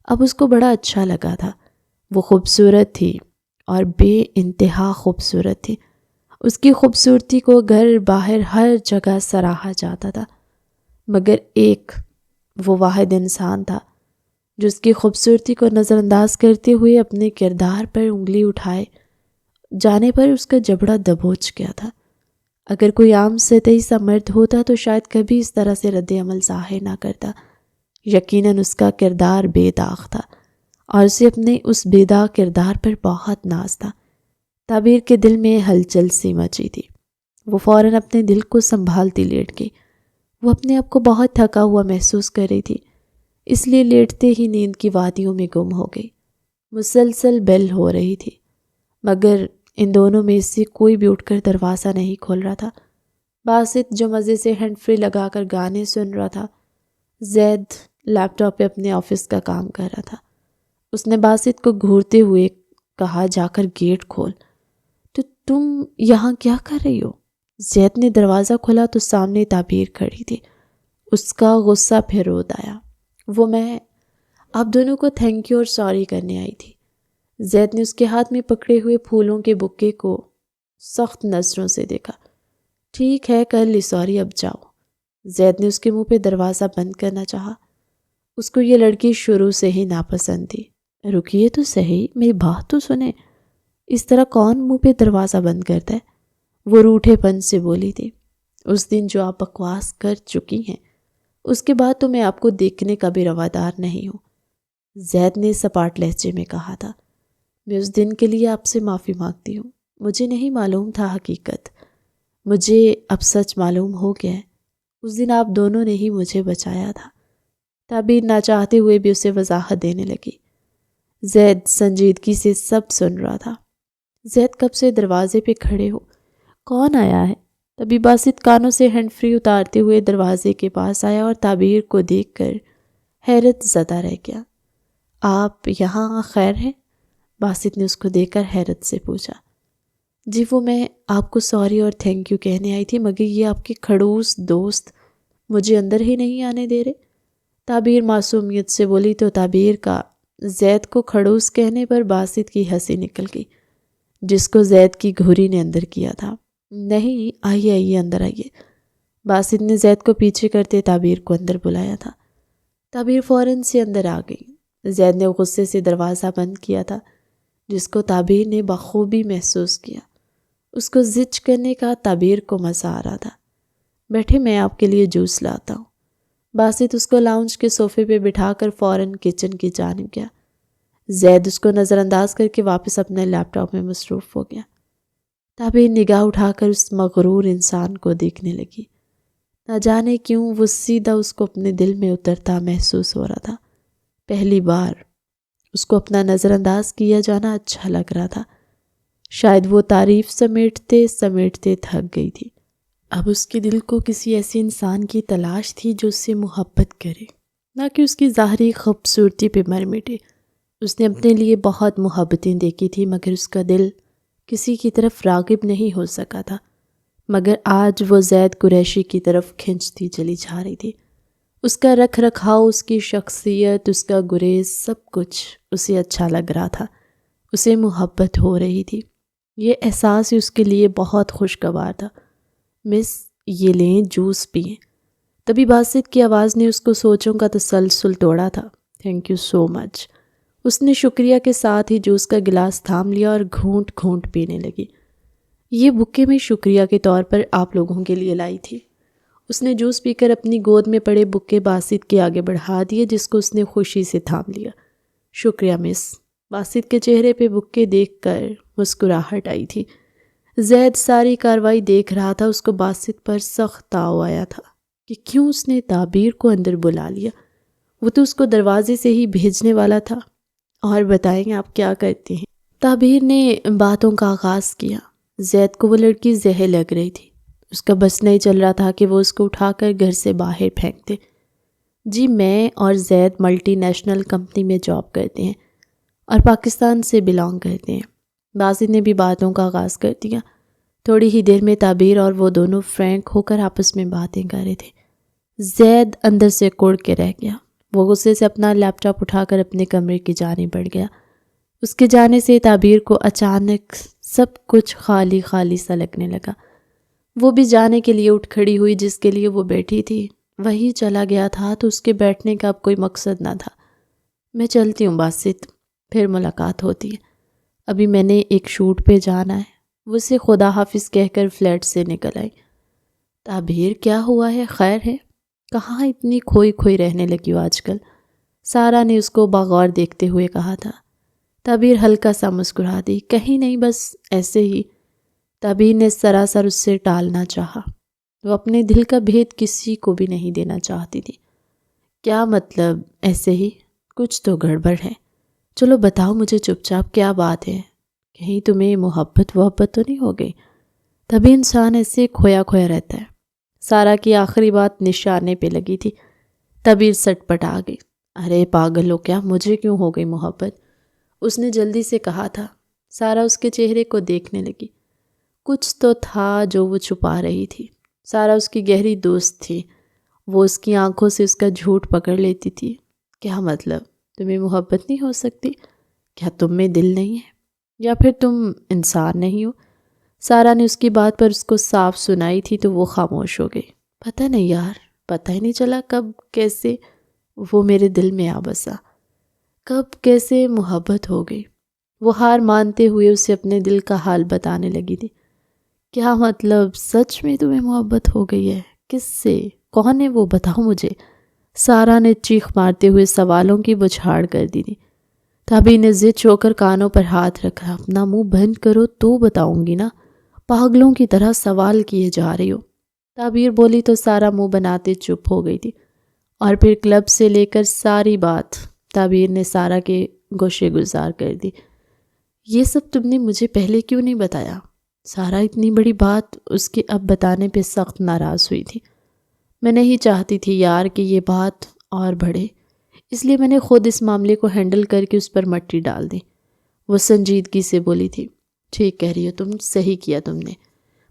اب اس کو بڑا اچھا لگا تھا۔ وہ خوبصورت تھی اور بے انتہا خوبصورت تھی۔ اس کی خوبصورتی کو گھر باہر ہر جگہ سراہا جاتا تھا، مگر ایک وہ واحد انسان تھا جو اس کی خوبصورتی کو نظر انداز کرتے ہوئے اپنے کردار پر انگلی اٹھائے جانے پر اس کا جبڑا دبوچ گیا تھا۔ اگر کوئی عام سطحی سا مرد ہوتا تو شاید کبھی اس طرح سے رد عمل ظاہر نہ کرتا۔ یقیناً اس کا کردار بے داغ تھا اور اسے اپنے اس بے داغ کردار پر بہت ناز تھا۔ تعبیر کے دل میں ہلچل سی مچی تھی۔ وہ فوراً اپنے دل کو سنبھالتی لیٹ گئی۔ وہ اپنے آپ کو بہت تھکا ہوا محسوس کر رہی تھی، اس لیے لیٹتے ہی نیند کی وادیوں میں گم ہو گئی۔ مسلسل بیل ہو رہی تھی، مگر ان دونوں میں سے کوئی بھی اٹھ کر دروازہ نہیں کھول رہا تھا۔ باسط جو مزے سے ہینڈ فری لگا کر گانے سن رہا تھا، زید لیپ ٹاپ پہ اپنے آفس کا کام کر رہا تھا۔ اس نے باسط کو گھورتے ہوئے کہا، جا کر گیٹ کھول۔ تو تم یہاں کیا کر رہی ہو؟ زید نے دروازہ کھولا تو سامنے تعبیر کھڑی تھی۔ اس کا غصہ پھر رود آیا۔ میں آپ دونوں کو تھینک یو اور سوری کرنے آئی تھی۔ زید نے اس کے ہاتھ میں پکڑے ہوئے پھولوں کے بکے کو سخت نظروں سے دیکھا۔ ٹھیک ہے، کر لی سوری، اب جاؤ۔ زید نے اس کے منہ پہ دروازہ بند کرنا چاہا۔ اس کو یہ لڑکی شروع سے ہی ناپسند تھی۔ رکیے تو صحیح، میری بات تو سنیں، اس طرح کون منہ پہ دروازہ بند کرتا ہے؟ وہ روٹھے پن سے بولی تھی۔ اس دن جو آپ بکواس کر چکی ہیں، اس کے بعد تو میں آپ کو دیکھنے کا بھی روادار نہیں ہوں، زید نے سپاٹ لہجے میں کہا تھا۔ میں اس دن کے لیے آپ سے معافی مانگتی ہوں، مجھے نہیں معلوم تھا حقیقت، مجھے اب سچ معلوم ہو گیا ہے۔ اس دن آپ دونوں نے ہی مجھے بچایا تھا۔ تعبیر نہ چاہتے ہوئے بھی اسے وضاحت دینے لگی۔ زید سنجیدگی سے سب سن رہا تھا۔ زید کب سے دروازے پہ کھڑے ہو، کون آیا ہے؟ تبھی باسط کانوں سے ہینڈ فری اتارتے ہوئے دروازے کے پاس آیا اور تعبیر کو دیکھ کر حیرت زدہ رہ گیا۔ آپ یہاں خیر ہیں؟ باسط نے اس کو دیکھ کر حیرت سے پوچھا۔ جی، میں آپ کو سوری اور تھینک یو کہنے آئی تھی، مگر یہ آپ کے کھڑوس دوست مجھے اندر ہی نہیں آنے دے رہے۔ تعبیر معصومیت سے بولی تو تعبیر کا زید کو کھڑوس کہنے پر باسط کی ہنسی نکل گئی، جس کو زید کی گھوری نے اندر کیا تھا۔ نہیں، آئیے اندر آئیے۔ باسط نے زید کو پیچھے کرتے تعبیر کو اندر بلایا تھا۔ تعبیر فوراً سے اندر آ گئی۔ زید نے غصے سے دروازہ بند کیا تھا، جس کو تعبیر نے بخوبی محسوس کیا۔ اس کو زچ کرنے کا تعبیر کو مزہ آ رہا تھا۔ بیٹھے، میں آپ کے لیے جوس لاتا ہوں۔ باسط اس کو لاؤنج کے صوفے پہ بٹھا کر فوراً کچن کی جانب گیا۔ زید اس کو نظر انداز کر کے واپس اپنے لیپ ٹاپ میں مصروف ہو گیا۔ تعبیر نگاہ اٹھا کر اس مغرور انسان کو دیکھنے لگی۔ نہ جانے کیوں وہ سیدھا اس کو اپنے دل میں اترتا محسوس ہو رہا تھا۔ پہلی بار اس کو اپنا نظر انداز کیا جانا اچھا لگ رہا تھا۔ شاید وہ تعریف سمیٹتے سمیٹتے تھک گئی تھی۔ اب اس کے دل کو کسی ایسے انسان کی تلاش تھی جو اس سے محبت کرے، نہ کہ اس کی ظاہری خوبصورتی پہ مر مٹے۔ اس نے اپنے لیے بہت محبتیں دیکھی تھی، مگر اس کا دل کسی کی طرف راغب نہیں ہو سکا تھا۔ مگر آج وہ زید قریشی کی طرف کھنچتی چلی جا رہی تھی۔ اس کا رکھ رکھاؤ، اس کی شخصیت، اس کا گریز، سب کچھ اسے اچھا لگ رہا تھا۔ اسے محبت ہو رہی تھی۔ یہ احساس ہی اس کے لیے بہت خوشگوار تھا۔ مس، یہ لیں، جوس پئیں۔ تبھی باسط کی آواز نے اس کو سوچوں کا تسلسل توڑا تھا۔ تھینک یو سو مچ۔ اس نے شکریہ کے ساتھ ہی جوس کا گلاس تھام لیا اور گھونٹ گھونٹ پینے لگی۔ یہ بکے میں شکریہ کے طور پر آپ لوگوں کے لیے لائی تھی۔ اس نے جوس پی کر اپنی گود میں پڑے بکے باسط کے آگے بڑھا دیے، جس کو اس نے خوشی سے تھام لیا۔ شکریہ مس۔ باسط کے چہرے پہ بکے دیکھ کر مسکراہٹ آئی تھی۔ زید ساری کاروائی دیکھ رہا تھا۔ اس کو باسط پر سخت تاؤ آیا تھا کہ کیوں اس نے تعبیر کو اندر بلا لیا۔ وہ تو اس کو دروازے سے ہی بھیجنے والا تھا۔ اور بتائیں آپ کیا کرتے ہیں؟ تعبیر نے باتوں کا آغاز کیا۔ زید کو وہ لڑکی زہر لگ رہی تھی۔ اس کا بس نہیں چل رہا تھا کہ وہ اس کو اٹھا کر گھر سے باہر پھینک دے۔ جی، میں اور زید ملٹی نیشنل کمپنی میں جاب کرتے ہیں اور پاکستان سے بلانگ کرتے ہیں۔ باسط نے بھی باتوں کا آغاز کر دیا۔ تھوڑی ہی دیر میں تعبیر اور وہ دونوں فرینک ہو کر آپس میں باتیں کر رہے تھے۔ زید اندر سے کڑ کے رہ گیا۔ وہ غصے سے اپنا لیپ ٹاپ اٹھا کر اپنے کمرے کی جانب بڑھ گیا۔ اس کے جانے سے تعبیر کو اچانک سب کچھ خالی خالی سا لگنے لگا۔ وہ بھی جانے کے لیے اٹھ کھڑی ہوئی، جس کے لیے وہ بیٹھی تھی وہی چلا گیا تھا، تو اس کے بیٹھنے کا اب کوئی مقصد نہ تھا۔ میں چلتی ہوں باسط، پھر ملاقات ہوتی ہے، ابھی میں نے ایک شوٹ پہ جانا ہے۔ وہ اسے خدا حافظ کہہ کر فلیٹ سے نکل آئی۔ تعبیر، کیا ہوا ہے؟ خیر ہے؟ کہاں اتنی کھوئی کھوئی رہنے لگی ہو آج کل؟ سارا نے اس کو باغور دیکھتے ہوئے کہا تھا۔ تعبیر ہلکا سا مسکرا دی۔ کہیں نہیں، بس ایسے ہی۔ تعبیر نے سراسر اس سے ٹالنا چاہا۔ وہ اپنے دل کا بھید کسی کو بھی نہیں دینا چاہتی تھی۔ کیا مطلب ایسے ہی؟ کچھ تو گڑبڑ ہے۔ چلو بتاؤ مجھے چپ چاپ، کیا بات ہے؟ کہیں تمہیں محبت تو نہیں ہو گئی؟ تبھی انسان ایسے کھویا کھویا رہتا ہے۔ سارا کی آخری بات نشانے پہ لگی تھی۔ تبیر سٹ پٹ آ گئی۔ ارے پاگل ہو کیا، مجھے کیوں ہو گئی محبت؟ اس نے جلدی سے کہا تھا۔ سارا اس کے چہرے کو دیکھنے لگی۔ کچھ تو تھا جو وہ چھپا رہی تھی۔ سارا اس کی گہری دوست تھی۔ وہ اس کی آنکھوں سے اس کا جھوٹ پکڑ لیتی تھی۔ کیا مطلب؟ تمہیں محبت نہیں ہو سکتی؟ کیا تم میں دل نہیں ہے؟ یا پھر تم انسان نہیں ہو؟ سارا نے اس کی بات پر اس کو صاف سنائی تھی تو وہ خاموش ہو گئی۔ پتہ نہیں یار، پتہ ہی نہیں چلا کب کیسے وہ میرے دل میں آ بسا، کب کیسے محبت ہو گئی۔ وہ ہار مانتے ہوئے اسے اپنے دل کا حال بتانے لگی تھی۔ کیا مطلب؟ سچ میں تمہیں محبت ہو گئی ہے؟ کس سے؟ کون ہے وہ؟ بتاؤ مجھے۔ سارا نے چیخ مارتے ہوئے سوالوں کی بچھاڑ کر دی تھی۔ تبھی نے ضد ہو کر کانوں پر ہاتھ رکھا۔ اپنا منہ بند کرو تو بتاؤں گی نا، پاگلوں کی طرح سوال کیے جا رہی ہو۔ تعبیر بولی تو سارا منہ بناتے چپ ہو گئی تھی، اور پھر کلب سے لے کر ساری بات تعبیر نے سارا کے گوشے گزار کر دی۔ یہ سب تم نے مجھے پہلے کیوں نہیں بتایا؟ سارا اتنی بڑی بات اس کے اب بتانے پہ سخت ناراض ہوئی تھی۔ میں نہیں چاہتی تھی یار کہ یہ بات اور بڑھے، اس لیے میں نے خود اس معاملے کو ہینڈل کر کے اس پر مٹی ڈال دی۔ وہ سنجیدگی سے بولی تھی۔ ٹھیک کہہ رہی ہو تم، صحیح کیا تم نے،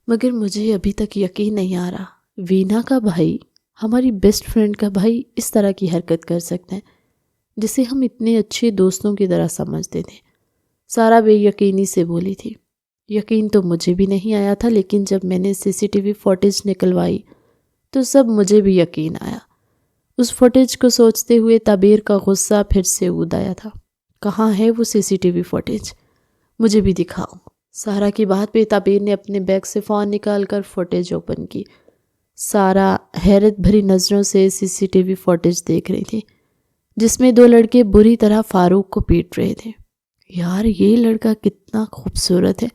مگر مجھے ابھی تک یقین نہیں آ رہا وینا کا بھائی، ہماری بیسٹ فرینڈ کا بھائی اس طرح کی حرکت کر سکتا ہے جسے ہم اتنے اچھے دوستوں کی طرح سمجھتے تھے۔ سارا بے یقینی سے بولی تھی۔ یقین تو مجھے بھی نہیں آیا تھا، لیکن جب میں نے CCTV فوٹیج نکلوائی تو سب مجھے بھی یقین آیا۔ اس فوٹیج کو سوچتے ہوئے تعبیر کا غصہ پھر سے اود آیا تھا۔ کہاں ہے وہ CCTV فوٹیج؟ مجھے بھی دکھاؤ۔ سارا کی بات پہ تعبیر نے اپنے بیگ سے فون نکال کر فوٹیج اوپن کی۔ سارا حیرت بھری نظروں سے CCTV فوٹیج دیکھ رہی تھی، جس میں 2 لڑکے بری طرح فاروق کو پیٹ رہے تھے۔ یار یہ لڑکا کتنا خوبصورت ہے،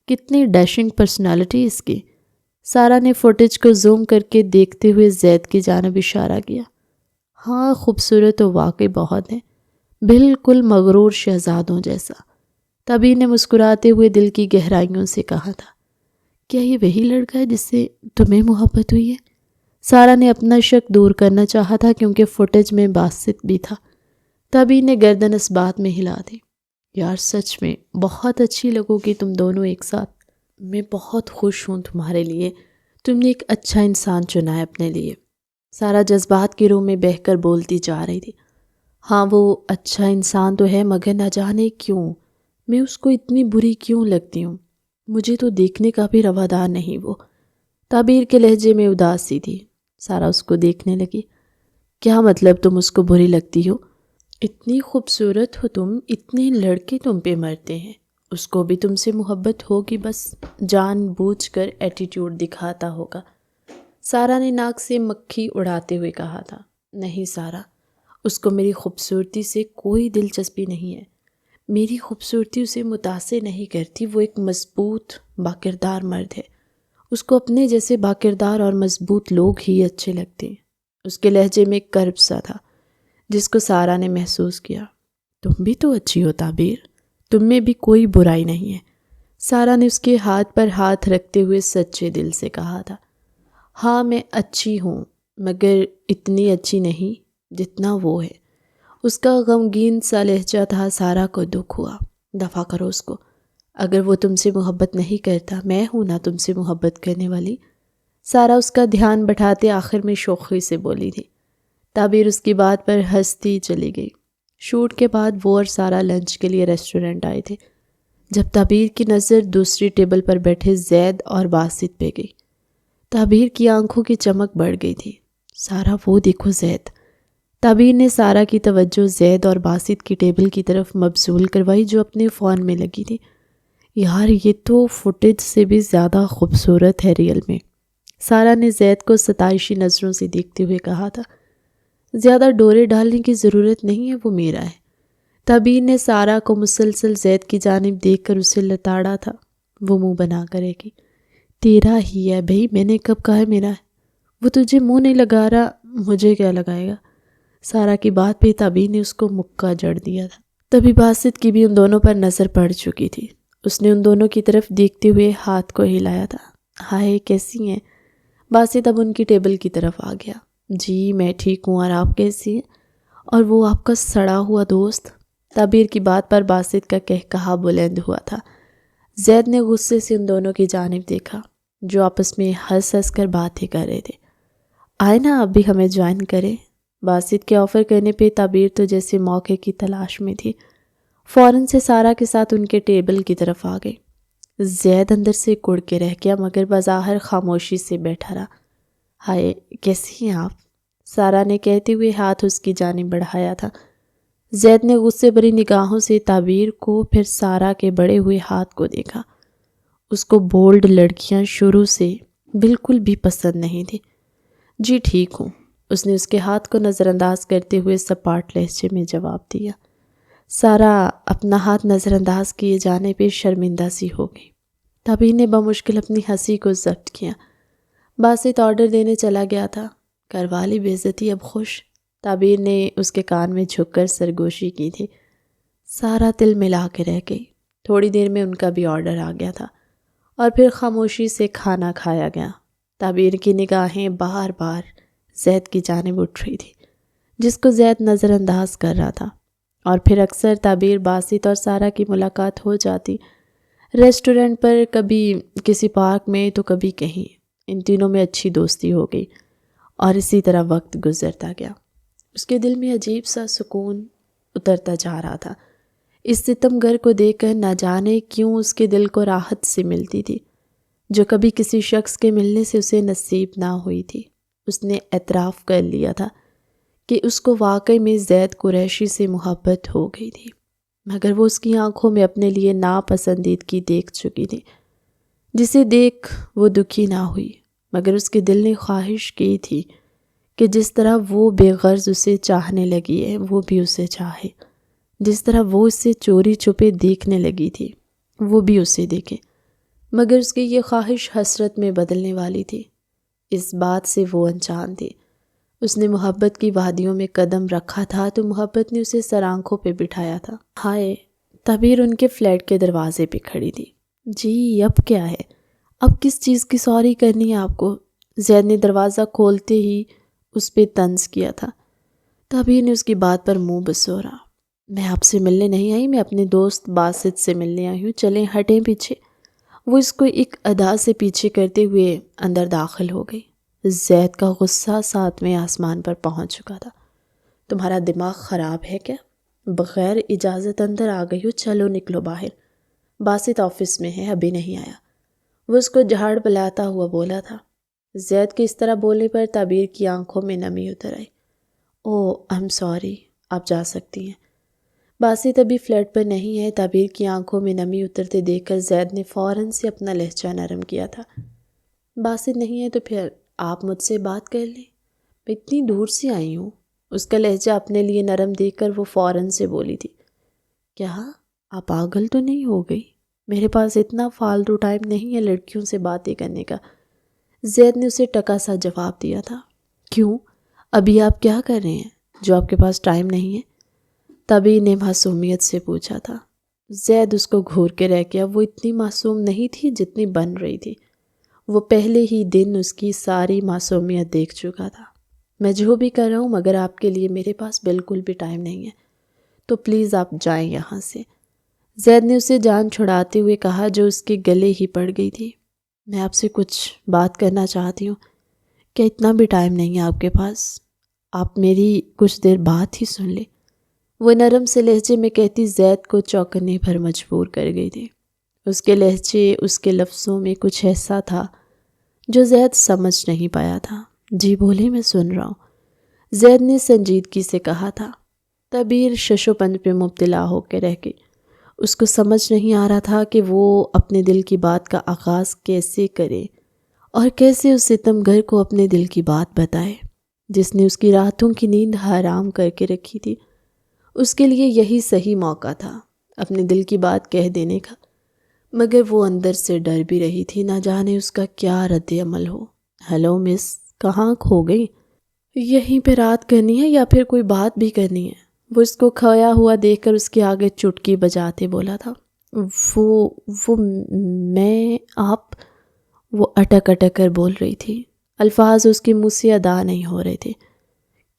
کتنی ڈیشنگ پرسنالٹی اس کی۔ سارا نے فوٹیج کو زوم کر کے دیکھتے ہوئے زید کی جانب اشارہ کیا۔ ہاں خوبصورت تو واقعی بہت ہے، بالکل مغرور شہزادوں جیسا۔ تبھی نے مسکراتے ہوئے دل کی گہرائیوں سے کہا تھا، کیا یہ وہی لڑکا ہے جس سے تمہیں محبت ہوئی ہے؟ سارا نے اپنا شک دور کرنا چاہا تھا کیونکہ فوٹیج میں باسط بھی تھا۔ تبھی نے گردن اس بات میں ہلا دی۔ یار سچ میں بہت اچھی لگو گی تم دونوں ایک ساتھ۔ میں بہت خوش ہوں تمہارے لیے، تم نے ایک اچھا انسان چنا ہے اپنے لیے۔ سارا جذبات کی روح میں بہہ کر بولتی جا رہی تھی۔ ہاں وہ اچھا انسان تو ہے، مگر نہ جانے کیوں میں اس کو اتنی بری کیوں لگتی ہوں؟ مجھے تو دیکھنے کا بھی روادار نہیں وہ۔ تعبیر کے لہجے میں اداسی تھی۔ سارا اس کو دیکھنے لگی۔ کیا مطلب تم اس کو بری لگتی ہو؟ اتنی خوبصورت ہو تم، اتنے لڑکے تم پہ مرتے ہیں، اس کو بھی تم سے محبت ہوگی، بس جان بوجھ کر ایٹیٹیوڈ دکھاتا ہوگا۔ سارا نے ناک سے مکھی اڑاتے ہوئے کہا تھا۔ نہیں سارا، اس کو میری خوبصورتی سے کوئی دلچسپی نہیں ہے، میری خوبصورتی اسے متاثر نہیں کرتی۔ وہ ایک مضبوط باکردار مرد ہے، اس کو اپنے جیسے باکردار اور مضبوط لوگ ہی اچھے لگتے ہیں۔ اس کے لہجے میں ایک کرب سا تھا جس کو سارا نے محسوس کیا۔ تم بھی تو اچھی ہو تعبیر، تم میں بھی کوئی برائی نہیں ہے۔ سارا نے اس کے ہاتھ پر ہاتھ رکھتے ہوئے سچے دل سے کہا تھا۔ ہاں میں اچھی ہوں، مگر اتنی اچھی نہیں جتنا وہ ہے۔ اس کا غمگین سا لہجہ تھا۔ سارا کو دکھ ہوا۔ دفع کرو اس کو، اگر وہ تم سے محبت نہیں کرتا، میں ہوں نا تم سے محبت کرنے والی۔ سارا اس کا دھیان بٹھاتے آخر میں شوخی سے بولی تھی۔ تعبیر اس کی بات پر ہنستی چلی گئی۔ شوٹ کے بعد وہ اور سارا لنچ کے لیے ریسٹورنٹ آئے تھے۔ جب تعبیر کی نظر دوسری ٹیبل پر بیٹھے زید اور باسط پہ گئی، تعبیر کی آنکھوں کی چمک بڑھ گئی تھی۔ سارا وہ دیکھو زید۔ تعبیر نے سارا کی توجہ زید اور باسط کی ٹیبل کی طرف مبذول کروائی جو اپنے فون میں لگی تھی۔ یار یہ تو فوٹیج سے بھی زیادہ خوبصورت ہے ریئل میں، سارا نے زید کو ستائشی نظروں سے دیکھتے ہوئے کہا تھا۔ زیادہ ڈورے ڈالنے کی ضرورت نہیں ہے، وہ میرا ہے۔ تعبیر نے سارا کو مسلسل زید کی جانب دیکھ کر اسے لتاڑا تھا۔ وہ منہ بنا کر کہ تیرا ہی ہے بھئی، میں نے کب کہا ہے میرا ہے؟ وہ تجھے منہ نہیں لگا رہا، مجھے کیا لگائے گا؟ سارا کی بات پہ تعبیر نے اس کو مکہ جڑ دیا تھا۔ تبھی باسط کی بھی ان دونوں پر نظر پڑ چکی تھی۔ اس نے ان دونوں کی طرف دیکھتے ہوئے ہاتھ کو ہلایا تھا۔ ہائے کیسی ہیں؟ باسط اب ان کی ٹیبل کی طرف آ گیا۔ جی میں ٹھیک ہوں، اور آپ کیسی ہیں؟ اور وہ آپ کا سڑا ہوا دوست؟ تعبیر کی بات پر باسط کا قہقہا بلند ہوا تھا۔ زید نے غصے سے ان دونوں کی جانب دیکھا جو آپس میں ہنس ہنس کر باتیں کر رہے تھے۔ آئے نا آپ بھی ہمیں جوائن کریں۔ باسط کے آفر کرنے پہ تعبیر تو جیسے موقع کی تلاش میں تھی، فوراً سے سارا کے ساتھ ان کے ٹیبل کی طرف آ گئی۔ زید اندر سے کڑ کے رہ گیا مگر بظاہر خاموشی سے بیٹھا رہا۔ ہائے کیسی ہیں آپ؟ سارا نے کہتے ہوئے ہاتھ اس کی جانب بڑھایا تھا۔ زید نے غصے بھری نگاہوں سے تعبیر کو پھر سارا کے بڑے ہوئے ہاتھ کو دیکھا۔ اس کو بولڈ لڑکیاں شروع سے بالکل بھی پسند نہیں تھی۔ جی ٹھیک ہوں، اس نے اس کے ہاتھ کو نظر انداز کرتے ہوئے سپاٹ لہجے میں جواب دیا۔ سارا اپنا ہاتھ نظر انداز کیے جانے پہ شرمندہ سی ہو گئی۔ تعبیر نے بمشکل اپنی ہنسی کو ضبط کیا۔ باسط آرڈر دینے چلا گیا تھا۔ کروا لی بے عزتی، اب خوش؟ تعبیر نے اس کے کان میں جھک کر سرگوشی کی تھی۔ سارا تل ملا کے رہ گئی۔ تھوڑی دیر میں ان کا بھی آرڈر آ گیا تھا اور پھر خاموشی سے کھانا کھایا گیا۔ تعبیر کی نگاہیں بار بار زید کی جانب اٹھ رہی تھی جس کو زید نظر انداز کر رہا تھا، اور پھر اکثر تعبیر باسط اور سارا کی ملاقات ہو جاتی، ریسٹورنٹ پر، کبھی کسی پارک میں تو کبھی کہیں۔ ان تینوں میں اچھی دوستی ہو گئی اور اسی طرح وقت گزرتا گیا۔ اس کے دل میں عجیب سا سکون اترتا جا رہا تھا۔ اس ستم گر کو دیکھ کر نہ جانے کیوں اس کے دل کو راحت سی ملتی تھی جو کبھی کسی شخص کے ملنے سے اسے نصیب نہ ہوئی تھی۔ اس نے اعتراف کر لیا تھا کہ اس کو واقعی میں زید قریشی سے محبت ہو گئی تھی، مگر وہ اس کی آنکھوں میں اپنے لیے ناپسندیدگی دیکھ چکی تھی جسے دیکھ وہ دکھی نہ ہوئی، مگر اس کے دل نے خواہش کی تھی کہ جس طرح وہ بے غرض اسے چاہنے لگی ہے وہ بھی اسے چاہے، جس طرح وہ اسے چوری چھپے دیکھنے لگی تھی وہ بھی اسے دیکھے، مگر اس کی یہ خواہش حسرت میں بدلنے والی تھی۔ اس بات سے وہ انجان تھی۔ اس نے محبت کی وادیوں میں قدم رکھا تھا تو محبت نے اسے سر آنکھوں پہ بٹھایا تھا۔ ہائے تعبیر ان کے فلیٹ کے دروازے پہ کھڑی تھی۔ جی اب کیا ہے؟ اب کس چیز کی سوری کرنی ہے آپ کو؟ زید نے دروازہ کھولتے ہی اس پہ طنز کیا تھا۔ تعبیر نے اس کی بات پر منہ بسورا۔ میں آپ سے ملنے نہیں آئی، میں اپنے دوست باسط سے ملنے آئی ہوں، چلیں ہٹیں پیچھے۔ وہ اس کو ایک ادا سے پیچھے کرتے ہوئے اندر داخل ہو گئی۔ زید کا غصہ 7ویں آسمان پر پہنچ چکا تھا۔ تمہارا دماغ خراب ہے کیا؟ بغیر اجازت اندر آ گئی ہو، چلو نکلو باہر۔ باسط آفس میں ہے، ابھی نہیں آیا، وہ اس کو جھاڑ پلاتا ہوا بولا تھا۔ زید کے اس طرح بولنے پر تعبیر کی آنکھوں میں نمی اتر آئی۔ او I'm سوری، آپ جا سکتی ہیں۔ باسط ابھی فلیٹ پر نہیں ہے۔ تعبیر کی آنکھوں میں نمی اترتے دیکھ کر زید نے فوراً سے اپنا لہجہ نرم کیا تھا۔ باسط نہیں ہے تو پھر آپ مجھ سے بات کر لیں، میں اتنی دور سے آئی ہوں۔ اس کا لہجہ اپنے لیے نرم دیکھ کر وہ فوراً سے بولی تھی۔ کیا آپ پاگل تو نہیں ہو گئی؟ میرے پاس اتنا فالتو ٹائم نہیں ہے لڑکیوں سے باتیں کرنے کا۔ زید نے اسے ٹکا سا جواب دیا تھا۔ کیوں؟ ابھی آپ کیا کر رہے ہیں جو آپ کے پاس ٹائم نہیں ہے؟ تعبیر نے معصومیت سے پوچھا تھا۔ زید اس کو گھور کے رہ گیا۔ وہ اتنی معصوم نہیں تھی جتنی بن رہی تھی۔ وہ پہلے ہی دن اس کی ساری معصومیت دیکھ چکا تھا۔ میں جو بھی کر رہا ہوں مگر آپ کے لیے میرے پاس بالکل بھی ٹائم نہیں ہے، تو پلیز آپ جائیں یہاں سے۔ زید نے اسے جان چھڑاتے ہوئے کہا جو اس کے گلے ہی پڑ گئی تھی۔ میں آپ سے کچھ بات کرنا چاہتی ہوں، کیا اتنا بھی ٹائم نہیں ہے آپ کے پاس؟ آپ میری کچھ دیر بات ہی سن لیں۔ وہ نرم سے لہجے میں کہتی زید کو چوکنے پر مجبور کر گئی تھی۔ اس کے لہجے، اس کے لفظوں میں کچھ ایسا تھا جو زید سمجھ نہیں پایا تھا۔ جی بولے، میں سن رہا ہوں، زید نے سنجیدگی سے کہا تھا۔ تعبیر شش و پنج پہ مبتلا ہو کے رہ گئی۔ اس کو سمجھ نہیں آ رہا تھا کہ وہ اپنے دل کی بات کا آغاز کیسے کرے اور کیسے اس ستم گر کو اپنے دل کی بات بتائے جس نے اس کی راتوں کی نیند حرام کر کے رکھی تھی۔ اس کے لیے یہی صحیح موقع تھا اپنے دل کی بات کہہ دینے کا، مگر وہ اندر سے ڈر بھی رہی تھی، نہ جانے اس کا کیا رد عمل ہو۔ ہیلو مس، کہاں کھو گئی؟ یہیں پہ رات کرنی ہے یا پھر کوئی بات بھی کرنی ہے؟ وہ اس کو کھویا ہوا دیکھ کر اس کے آگے چٹکی بجاتے بولا تھا۔ وہ میں آپ، وہ اٹک اٹک کر بول رہی تھی، الفاظ اس کے منہ سے ادا نہیں ہو رہے تھے۔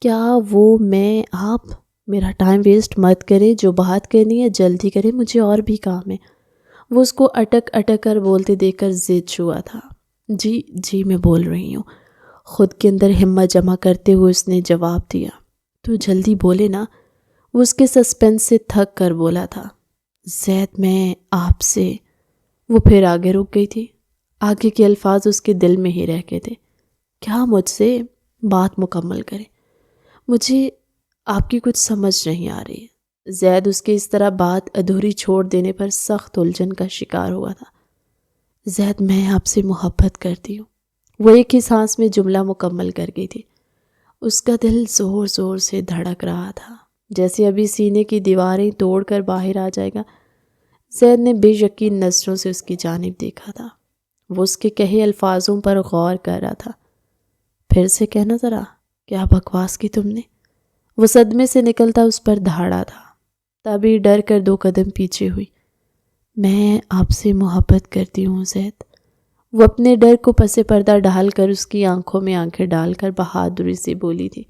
کیا وہ میں آپ؟ میرا ٹائم ویسٹ مت کرے، جو بات کرنی ہے جلدی کرے، مجھے اور بھی کام ہے۔ وہ اس کو اٹک اٹک کر بولتے دیکھ کر ضد چھوا تھا۔ جی میں بول رہی ہوں، خود کے اندر ہمت جمع کرتے ہوئے اس نے جواب دیا۔ تو جلدی بولے نا۔ وہ اس کے سسپینس سے تھک کر بولا تھا، زید میں آپ سے۔ وہ پھر آگے رک گئی تھی۔ آگے کے الفاظ اس کے دل میں ہی رہ گئے تھے۔ کیا مجھ سے؟ بات مکمل کرے۔ مجھے آپ کی کچھ سمجھ نہیں آ رہی۔ زید اس کے اس طرح بات ادھوری چھوڑ دینے پر سخت الجھن کا شکار ہوا تھا۔ زید میں آپ سے محبت کرتی ہوں۔ وہ ایک ہی سانس میں جملہ مکمل کر گئی تھی۔ اس کا دل زور زور سے دھڑک رہا تھا، جیسے ابھی سینے کی دیواریں توڑ کر باہر آ جائے گا۔ زید نے بے یقین نظروں سے اس کی جانب دیکھا تھا۔ وہ اس کے کہے الفاظوں پر غور کر رہا تھا۔ پھر سے کہنا ذرا، کیا بکواس کی تم نے؟ وہ صدمے سے نکلتا اس پر دھاڑا تھا۔ تبھی ڈر کر 2 قدم پیچھے ہوئی۔ میں آپ سے محبت کرتی ہوں زید۔ وہ اپنے ڈر کو پس پردہ ڈال کر اس کی آنکھوں میں آنکھیں ڈال کر بہادری سے بولی تھی،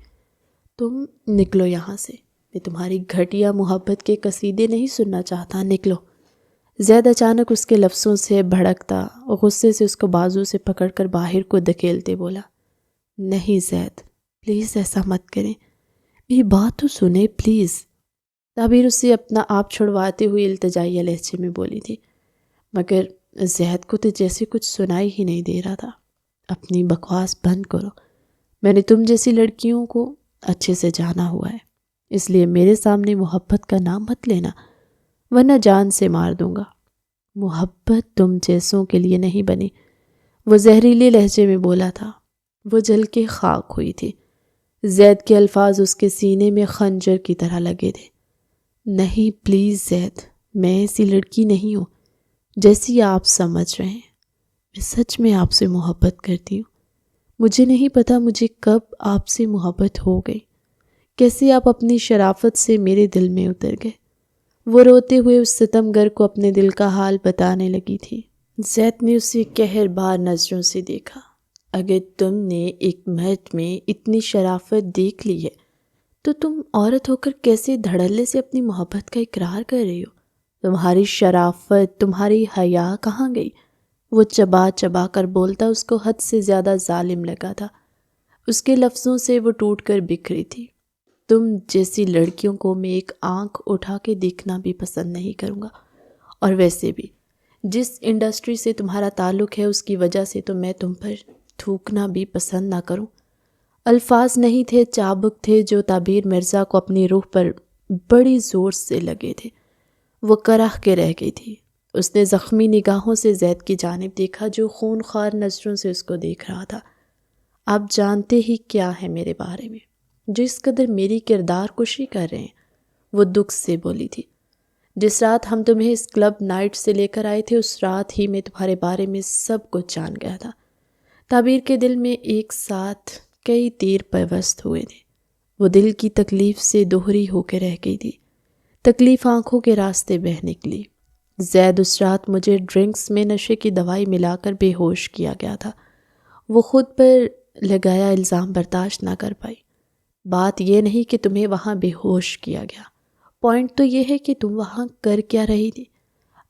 تم نکلو یہاں سے، میں تمہاری گھٹیا محبت کے قصیدے نہیں سننا چاہتا، نکلو۔ زید اچانک اس کے لفظوں سے بھڑکتا، غصے سے اس کو بازو سے پکڑ کر باہر کو دھکیلتے بولا، نہیں زید، پلیز ایسا مت کریں، میری بات تو سنیں پلیز۔ تعبیر اس سے اپنا آپ چھڑواتے ہوئے التجائیہ لہجے میں بولی تھی، مگر زید کو تو جیسے کچھ سنائی ہی نہیں دے رہا تھا۔ اپنی بکواس بند کرو، میں نے تم جیسی لڑکیوں کو اچھے سے جانا ہوا ہے، اس لیے میرے سامنے محبت کا نام مت لینا، ورنہ جان سے مار دوں گا۔ محبت تم جیسوں کے لیے نہیں بنی، وہ زہریلے لہجے میں بولا تھا۔ وہ جل کے خاک ہوئی تھی۔ زید کے الفاظ اس کے سینے میں خنجر کی طرح لگے تھے۔ نہیں پلیز زید، میں ایسی لڑکی نہیں ہوں جیسی آپ سمجھ رہے ہیں، میں سچ میں آپ سے محبت کرتی ہوں۔ مجھے نہیں پتا مجھے کب آپ سے محبت ہو گئی، کیسے آپ اپنی شرافت سے میرے دل میں اتر گئے۔ وہ روتے ہوئے اس ستم گر کو اپنے دل کا حال بتانے لگی تھی۔ زید نے اسے قہر بار نظروں سے دیکھا۔ اگر تم نے ایک مرد میں اتنی شرافت دیکھ لی ہے تو تم عورت ہو کر کیسے دھڑلے سے اپنی محبت کا اقرار کر رہی ہو؟ تمہاری شرافت، تمہاری حیا کہاں گئی؟ وہ چبا چبا کر بولتا اس کو حد سے زیادہ ظالم لگا تھا۔ اس کے لفظوں سے وہ ٹوٹ کر بکھری تھی۔ تم جیسی لڑکیوں کو میں ایک آنکھ اٹھا کے دیکھنا بھی پسند نہیں کروں گا، اور ویسے بھی جس انڈسٹری سے تمہارا تعلق ہے اس کی وجہ سے تو میں تم پر تھوکنا بھی پسند نہ کروں۔ الفاظ نہیں تھے، چابک تھے جو تعبیر مرزا کو اپنی روح پر بڑی زور سے لگے تھے۔ وہ کرہ کے رہ گئی تھی۔ اس نے زخمی نگاہوں سے زید کی جانب دیکھا جو خون خوار نظروں سے اس کو دیکھ رہا تھا۔ آپ جانتے ہی کیا ہے میرے بارے میں جو اس قدر میری کردار کشی کر رہے ہیں، وہ دکھ سے بولی تھی۔ جس رات ہم تمہیں اس کلب نائٹ سے لے کر آئے تھے اس رات ہی میں تمہارے بارے میں سب کچھ جان گیا تھا۔ تعبیر کے دل میں ایک ساتھ کئی تیر پیوست ہوئے تھے۔ وہ دل کی تکلیف سے دوہری ہو کے رہ گئی تھی۔ تکلیف آنکھوں کے راستے بہہ نکلی۔ زید اس رات مجھے ڈرنکس میں نشے کی دوائی ملا کر بے ہوش کیا گیا تھا۔ وہ خود پر لگایا الزام برداشت نہ کر پائی۔ بات یہ نہیں کہ تمہیں وہاں بے ہوش کیا گیا، پوائنٹ تو یہ ہے کہ تم وہاں کر کیا رہی تھی۔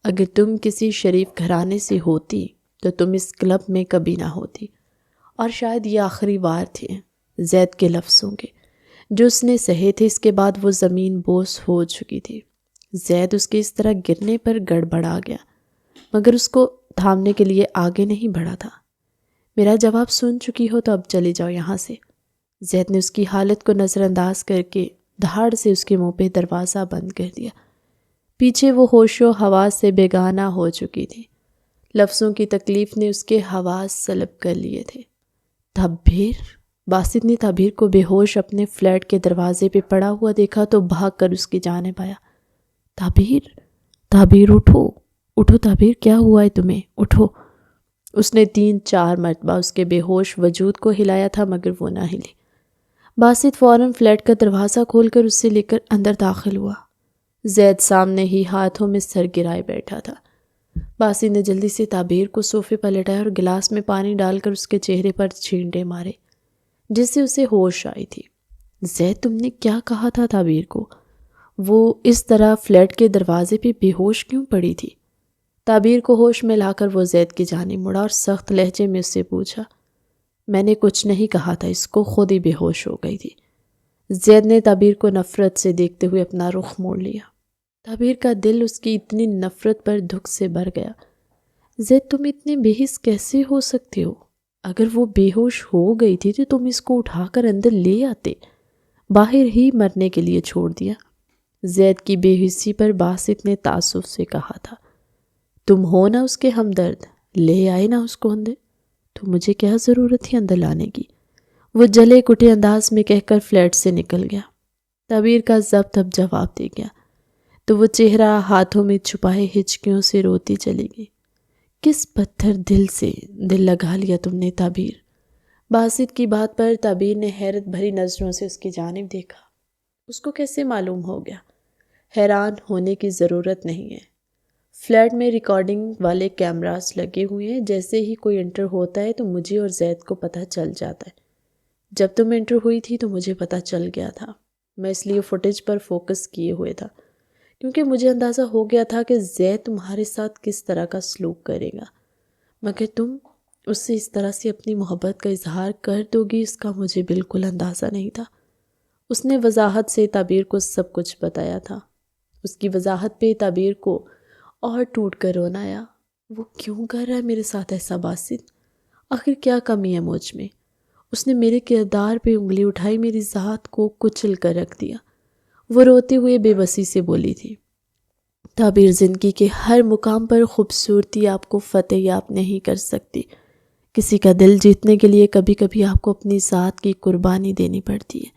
اگر تم کسی شریف گھرانے سے ہوتی تو تم اس کلب میں کبھی نہ ہوتی، اور شاید یہ آخری بار تھے زید کے لفظوں کے جو اس نے سہے تھے۔ اس کے بعد وہ زمین بوس ہو چکی تھی۔ زید اس کے اس طرح گرنے پر گڑبڑا گیا، مگر اس کو تھامنے کے لیے آگے نہیں بڑھا تھا۔ میرا جواب سن چکی ہو تو اب چلے جاؤ یہاں سے۔ زید نے اس کی حالت کو نظر انداز کر کے دھاڑ سے اس کے منہ پہ دروازہ بند کر دیا۔ پیچھے وہ ہوش و حواس سے بیگانہ ہو چکی تھی۔ لفظوں کی تکلیف نے اس کے حواس سلب کر لیے تھے۔ تعبیر! باسط نے تعبیر کو بے ہوش اپنے فلیٹ کے دروازے پہ پڑا ہوا دیکھا تو بھاگ کر اس کی جانب آیا۔ تعبیر! تعبیر اٹھو، اٹھو تعبیر، کیا ہوا ہے تمہیں؟ اٹھو۔ اس نے 3-4 مرتبہ اس کے بے ہوش وجود کو ہلایا تھا مگر وہ نہ ہلی۔ باسط فوراً فلیٹ کا دروازہ کھول کر اس سے لے کر اندر داخل ہوا۔ زید سامنے ہی ہاتھوں میں سر گرائے بیٹھا تھا۔ باسط نے جلدی سے تعبیر کو صوفے پر لٹایا اور گلاس میں پانی ڈال کر اس کے چہرے پر چھینٹے مارے، جس سے اسے ہوش آئی تھی۔ زید، تم نے کیا کہا تھا تعبیر کو؟ وہ اس طرح فلیٹ کے دروازے پہ بے ہوش کیوں پڑی تھی؟ تعبیر کو ہوش میں لا کر وہ زید کی جانب مڑا اور سخت لہجے میں اس سے پوچھا۔ میں نے کچھ نہیں کہا تھا، اس کو خود ہی بے ہوش ہو گئی تھی۔ زید نے تعبیر کو نفرت سے دیکھتے ہوئے اپنا رخ موڑ لیا۔ تعبیر کا دل اس کی اتنی نفرت پر دکھ سے بھر گیا۔ زید، تم اتنے بے حس کیسے ہو سکتے ہو؟ اگر وہ بے ہوش ہو گئی تھی تو تم اس کو اٹھا کر اندر لے آتے، باہر ہی مرنے کے لیے چھوڑ دیا۔ زید کی بے حسی پر باسط نے تعصب سے کہا تھا، تم ہو نا اس کے ہمدرد، لے آئے نا اس کو اندر، تو مجھے کیا ضرورت تھی اندر لانے کی؟ وہ جلے کٹے انداز میں کہہ کر فلیٹ سے نکل گیا۔ تعبیر کا ضبط اب جواب دے گیا تو وہ چہرہ ہاتھوں میں چھپائے ہچکیوں سے روتی چلی گئی۔ کس پتھر دل سے دل لگا لیا تم نے تعبیر؟ باسط کی بات پر تعبیر نے حیرت بھری نظروں سے اس کی جانب دیکھا۔ اس کو کیسے معلوم ہو گیا؟ حیران ہونے کی ضرورت نہیں ہے، فلیٹ میں ریکارڈنگ والے کیمراز لگے ہوئے ہیں، جیسے ہی کوئی انٹر ہوتا ہے تو مجھے اور زید کو پتہ چل جاتا ہے۔ جب تم انٹر ہوئی تھی تو مجھے پتہ چل گیا تھا، میں اس لیے فوٹیج پر فوکس کیے ہوئے تھا، کیونکہ مجھے اندازہ ہو گیا تھا کہ زید تمہارے ساتھ کس طرح کا سلوک کرے گا، مگر تم اس سے اس طرح سے اپنی محبت کا اظہار کر دو گی، اس کا مجھے بالکل اندازہ نہیں تھا۔ اس نے وضاحت سے تعبیر کو سب کچھ بتایا تھا۔ اس کی وضاحت پہ تعبیر کو اور ٹوٹ کر رونا آیا۔ وہ کیوں کر رہا ہے میرے ساتھ ایسا باسط؟ آخر کیا کمی ہے مجھ میں؟ اس نے میرے کردار پہ انگلی اٹھائی، میری ذات کو کچل کر رکھ دیا۔ وہ روتے ہوئے بے بسی سے بولی تھی، تعبیر، زندگی کے ہر مقام پر خوبصورتی آپ کو فتح یاب نہیں کر سکتی۔ کسی کا دل جیتنے کے لیے کبھی کبھی آپ کو اپنی ذات کی قربانی دینی پڑتی ہے۔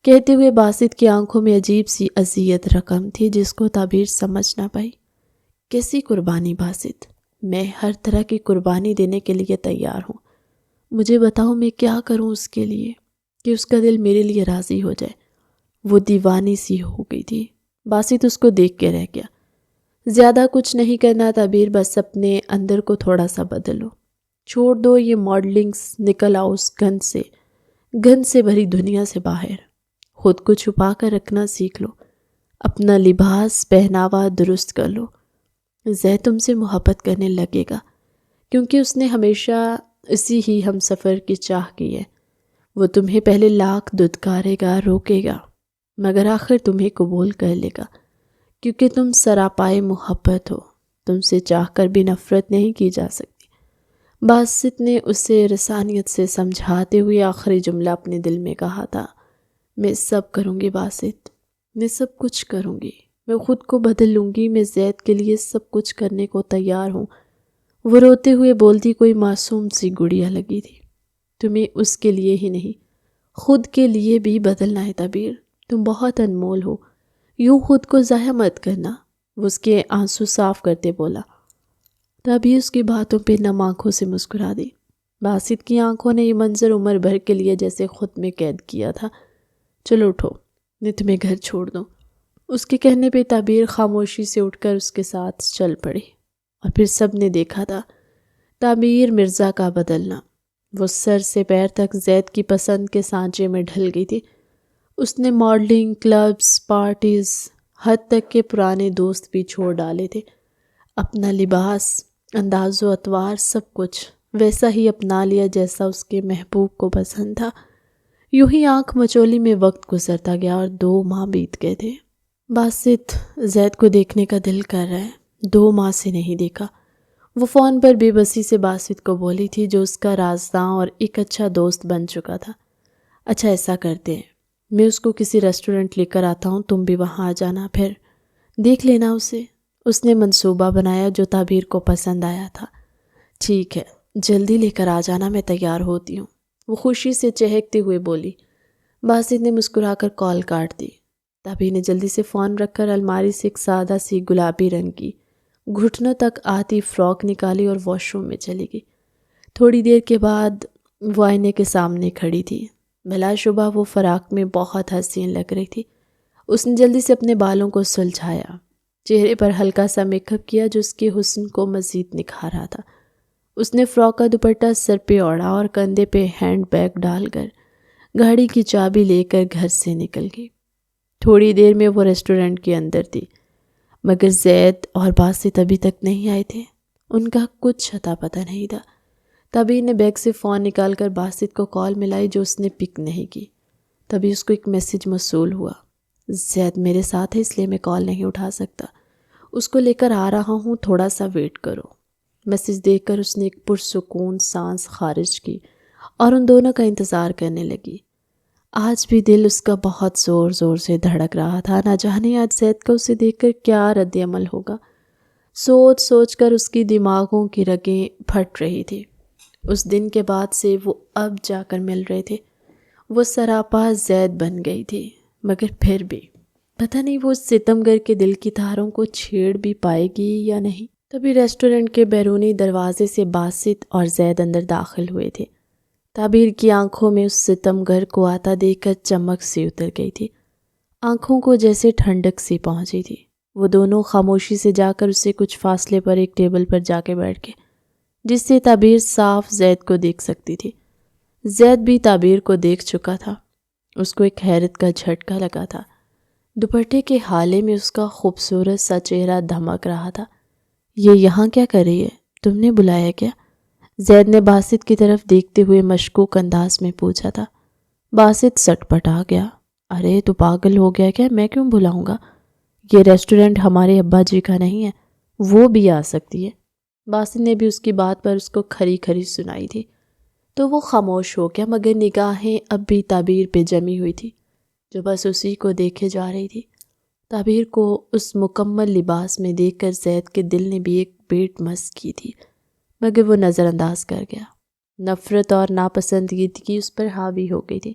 کہتے ہوئے باسط کی آنکھوں میں عجیب سی اذیت رقم تھی جس کو تعبیر سمجھ نہ پائی۔ کیسی قربانی باسط؟ میں ہر طرح کی قربانی دینے کے لیے تیار ہوں۔ مجھے بتاؤ میں کیا کروں اس کے لیے کہ اس کا دل میرے لیے راضی ہو جائے۔ وہ دیوانی سی ہو گئی تھی۔ باسط اس کو دیکھ کے رہ گیا۔ زیادہ کچھ نہیں کرنا تعبیر، بس اپنے اندر کو تھوڑا سا بدلو، چھوڑ دو یہ ماڈلنگز، نکل آؤ اس گند سے بھری دنیا سے باہر، خود کو چھپا کر رکھنا سیکھ لو، اپنا لباس پہناوا درست کر لو۔ زید تم سے محبت کرنے لگے گا، کیونکہ اس نے ہمیشہ اسی ہی ہم سفر کی چاہ کی ہے۔ وہ تمہیں پہلے لاکھ دھتکارے گا، روکے گا، مگر آخر تمہیں قبول کر لے گا، کیونکہ تم سراپائے محبت ہو، تم سے چاہ کر بھی نفرت نہیں کی جا سکتی۔ باسط نے اسے رسانیت سے سمجھاتے ہوئے آخری جملہ اپنے دل میں کہا تھا، میں سب کروں گی باسط، میں سب کچھ کروں گی، میں خود کو بدل لوں گی، میں زید کے لیے سب کچھ کرنے کو تیار ہوں۔ وہ روتے ہوئے بولتی کوئی معصوم سی گڑیا لگی تھی۔ تمہیں اس کے لیے ہی نہیں، خود کے لیے بھی بدلنا ہے تعبیر، تم بہت انمول ہو، یوں خود کو ضائع مت کرنا۔ وہ اس کے آنسو صاف کرتے بولا۔ تعبیر اس کی باتوں پہ نم آنکھوں سے مسکرا دی۔ باسط کی آنکھوں نے یہ منظر عمر بھر کے لیے جیسے خود میں قید کیا تھا۔ چلو اٹھو، میں تمہیں گھر چھوڑ دوں۔ اس کے کہنے پہ تعبیر خاموشی سے اٹھ کر اس کے ساتھ چل پڑی، اور پھر سب نے دیکھا تھا تعبیر مرزا کا بدلنا۔ وہ سر سے پیر تک زید کی پسند کے سانچے میں ڈھل گئی تھی۔ اس نے ماڈلنگ، کلبز، پارٹیز، حد تک کہ پرانے دوست بھی چھوڑ ڈالے تھے۔ اپنا لباس، انداز و اطوار، سب کچھ ویسا ہی اپنا لیا جیسا اس کے محبوب کو پسند تھا۔ یوں ہی آنکھ مچولی میں وقت گزرتا گیا اور 2 ماہ بیت گئے تھے۔ باسط، زید کو دیکھنے کا دل کر رہا ہے، 2 ماہ سے نہیں دیکھا۔ وہ فون پر بے بسی سے باسط کو بولی تھی، جو اس کا رازداں اور ایک اچھا دوست بن چکا تھا۔ اچھا ایسا کرتے ہیں، میں اس کو کسی ریسٹورنٹ لے کر آتا ہوں، تم بھی وہاں آ جانا، پھر دیکھ لینا اسے۔ اس نے منصوبہ بنایا جو تعبیر کو پسند آیا تھا۔ ٹھیک ہے، جلدی لے کر آ جانا، میں تیار ہوتی ہوں، وہ خوشی سے چہکتے ہوئے بولی۔ باسط نے مسکرا کر کال کاٹ دی۔ تعبیر نے جلدی سے فون رکھ کر الماری سے ایک سادہ سی گلابی رنگ کی گھٹنوں تک آتی فراک نکالی اور واش روم میں چلی گئی۔ تھوڑی دیر کے بعد وہ آئینے کے سامنے کھڑی تھی۔ بلا شبہ وہ فراق میں بہت حسین لگ رہی تھی۔ اس نے جلدی سے اپنے بالوں کو سلجھایا، چہرے پر ہلکا سا میک اپ کیا جو اس کے حسن کو مزید نکھار رہا تھا۔ اس نے فراک کا دوپٹہ سر پہ اوڑھا اور کندھے پہ ہینڈ بیگ ڈال کر گاڑی کی چابی لے کر گھر سے نکل گئی۔ تھوڑی دیر میں وہ ریسٹورنٹ کے اندر تھی، مگر زید اور باسط ابھی تک نہیں آئے تھے۔ ان کا کچھ اتا پتہ نہیں تھا۔ تبھی نے بیگ سے فون نکال کر باسط کو کال ملائی جو اس نے پک نہیں کی۔ تبھی اس کو ایک میسج موصول ہوا، زید میرے ساتھ ہے اس لیے میں کال نہیں اٹھا سکتا، اس کو لے کر آ رہا ہوں، تھوڑا سا ویٹ کرو۔ میسج دیکھ کر اس نے ایک پرسکون سانس خارج کی اور ان دونوں کا انتظار کرنے لگی۔ آج بھی دل اس کا بہت زور زور سے دھڑک رہا تھا، نہ جانے آج زید کا اسے دیکھ کر کیا رد عمل ہوگا۔ سوچ سوچ کر اس کی دماغوں کی رگیں پھٹ رہی تھی۔ اس دن کے بعد سے وہ اب جا کر مل رہے تھے۔ وہ سراپا زید بن گئی تھی، مگر پھر بھی پتہ نہیں وہ ستمگر کے دل کی تاروں کو چھیڑ بھی پائے گی یا نہیں۔ تبھی ریسٹورنٹ کے بیرونی دروازے سے باسط اور زید اندر داخل ہوئے تھے۔ تعبیر کی آنکھوں میں اس ستمگر کو آتا دیکھ کر چمک سی اتر گئی تھی، آنکھوں کو جیسے ٹھنڈک سی پہنچی تھی۔ وہ دونوں خاموشی سے جا کر اسے کچھ فاصلے پر ایک ٹیبل پر جا کے بیٹھ گئے، جس سے تعبیر صاف زید کو دیکھ سکتی تھی۔ زید بھی تعبیر کو دیکھ چکا تھا۔ اس کو ایک حیرت کا جھٹکا لگا تھا۔ دوپٹے کے حالے میں اس کا خوبصورت سا چہرہ دھمک رہا تھا۔ یہ یہاں کیا کر رہی ہے؟ تم نے بلایا کیا؟ زید نے باسط کی طرف دیکھتے ہوئے مشکوک انداز میں پوچھا تھا۔ باسط سٹ پٹا گیا۔ ارے تو پاگل ہو گیا کیا؟ میں کیوں بلاؤں گا؟ یہ ریسٹورنٹ ہمارے ابا جی کا نہیں ہے، وہ بھی آ سکتی ہے۔ باسط نے بھی اس کی بات پر اس کو کھری کھری سنائی تھی تو وہ خاموش ہو گیا، مگر نگاہیں اب بھی تعبیر پہ جمی ہوئی تھی جو بس اسی کو دیکھے جا رہی تھی۔ تعبیر کو اس مکمل لباس میں دیکھ کر زید کے دل نے بھی ایک بیٹ مس کی تھی، مگر وہ نظر انداز کر گیا۔ نفرت اور ناپسندیدگی اس پر حاوی ہو گئی تھی۔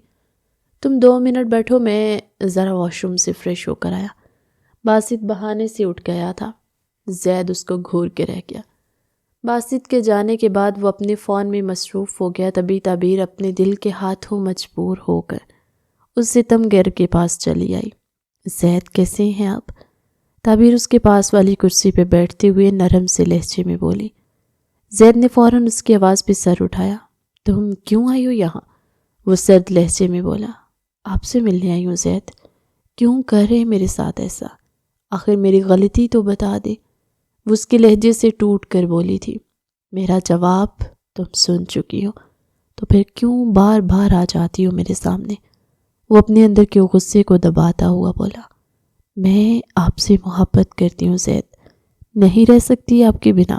تم 2 منٹ بیٹھو، میں ذرا واش روم سے فریش ہو کر آیا۔ باسط بہانے سے اٹھ گیا تھا۔ زید اس کو گھور کے رہ گیا۔ باسط کے جانے کے بعد وہ اپنے فون میں مصروف ہو گیا۔ تبھی تعبیر اپنے دل کے ہاتھوں مجبور ہو کر اس ستمگر کے پاس چلی آئی۔ زید کیسے ہیں آپ؟ تعبیر اس کے پاس والی کرسی پہ بیٹھتے ہوئے نرم سے لہجے میں بولی۔ زید نے فوراً اس کی آواز پہ سر اٹھایا۔ تم کیوں آئی ہو یہاں؟ وہ سرد لہجے میں بولا۔ آپ سے ملنے آئی ہوں زید۔ کیوں کر رہے میرے ساتھ ایسا؟ آخر میری غلطی تو بتا دے۔ وہ اس کے لہجے سے ٹوٹ کر بولی تھی۔ میرا جواب تم سن چکی ہو، تو پھر کیوں بار بار آ جاتی ہو میرے سامنے؟ وہ اپنے اندر کے غصے کو دباتا ہوا بولا۔ میں آپ سے محبت کرتی ہوں زید، نہیں رہ سکتی آپ کے بنا،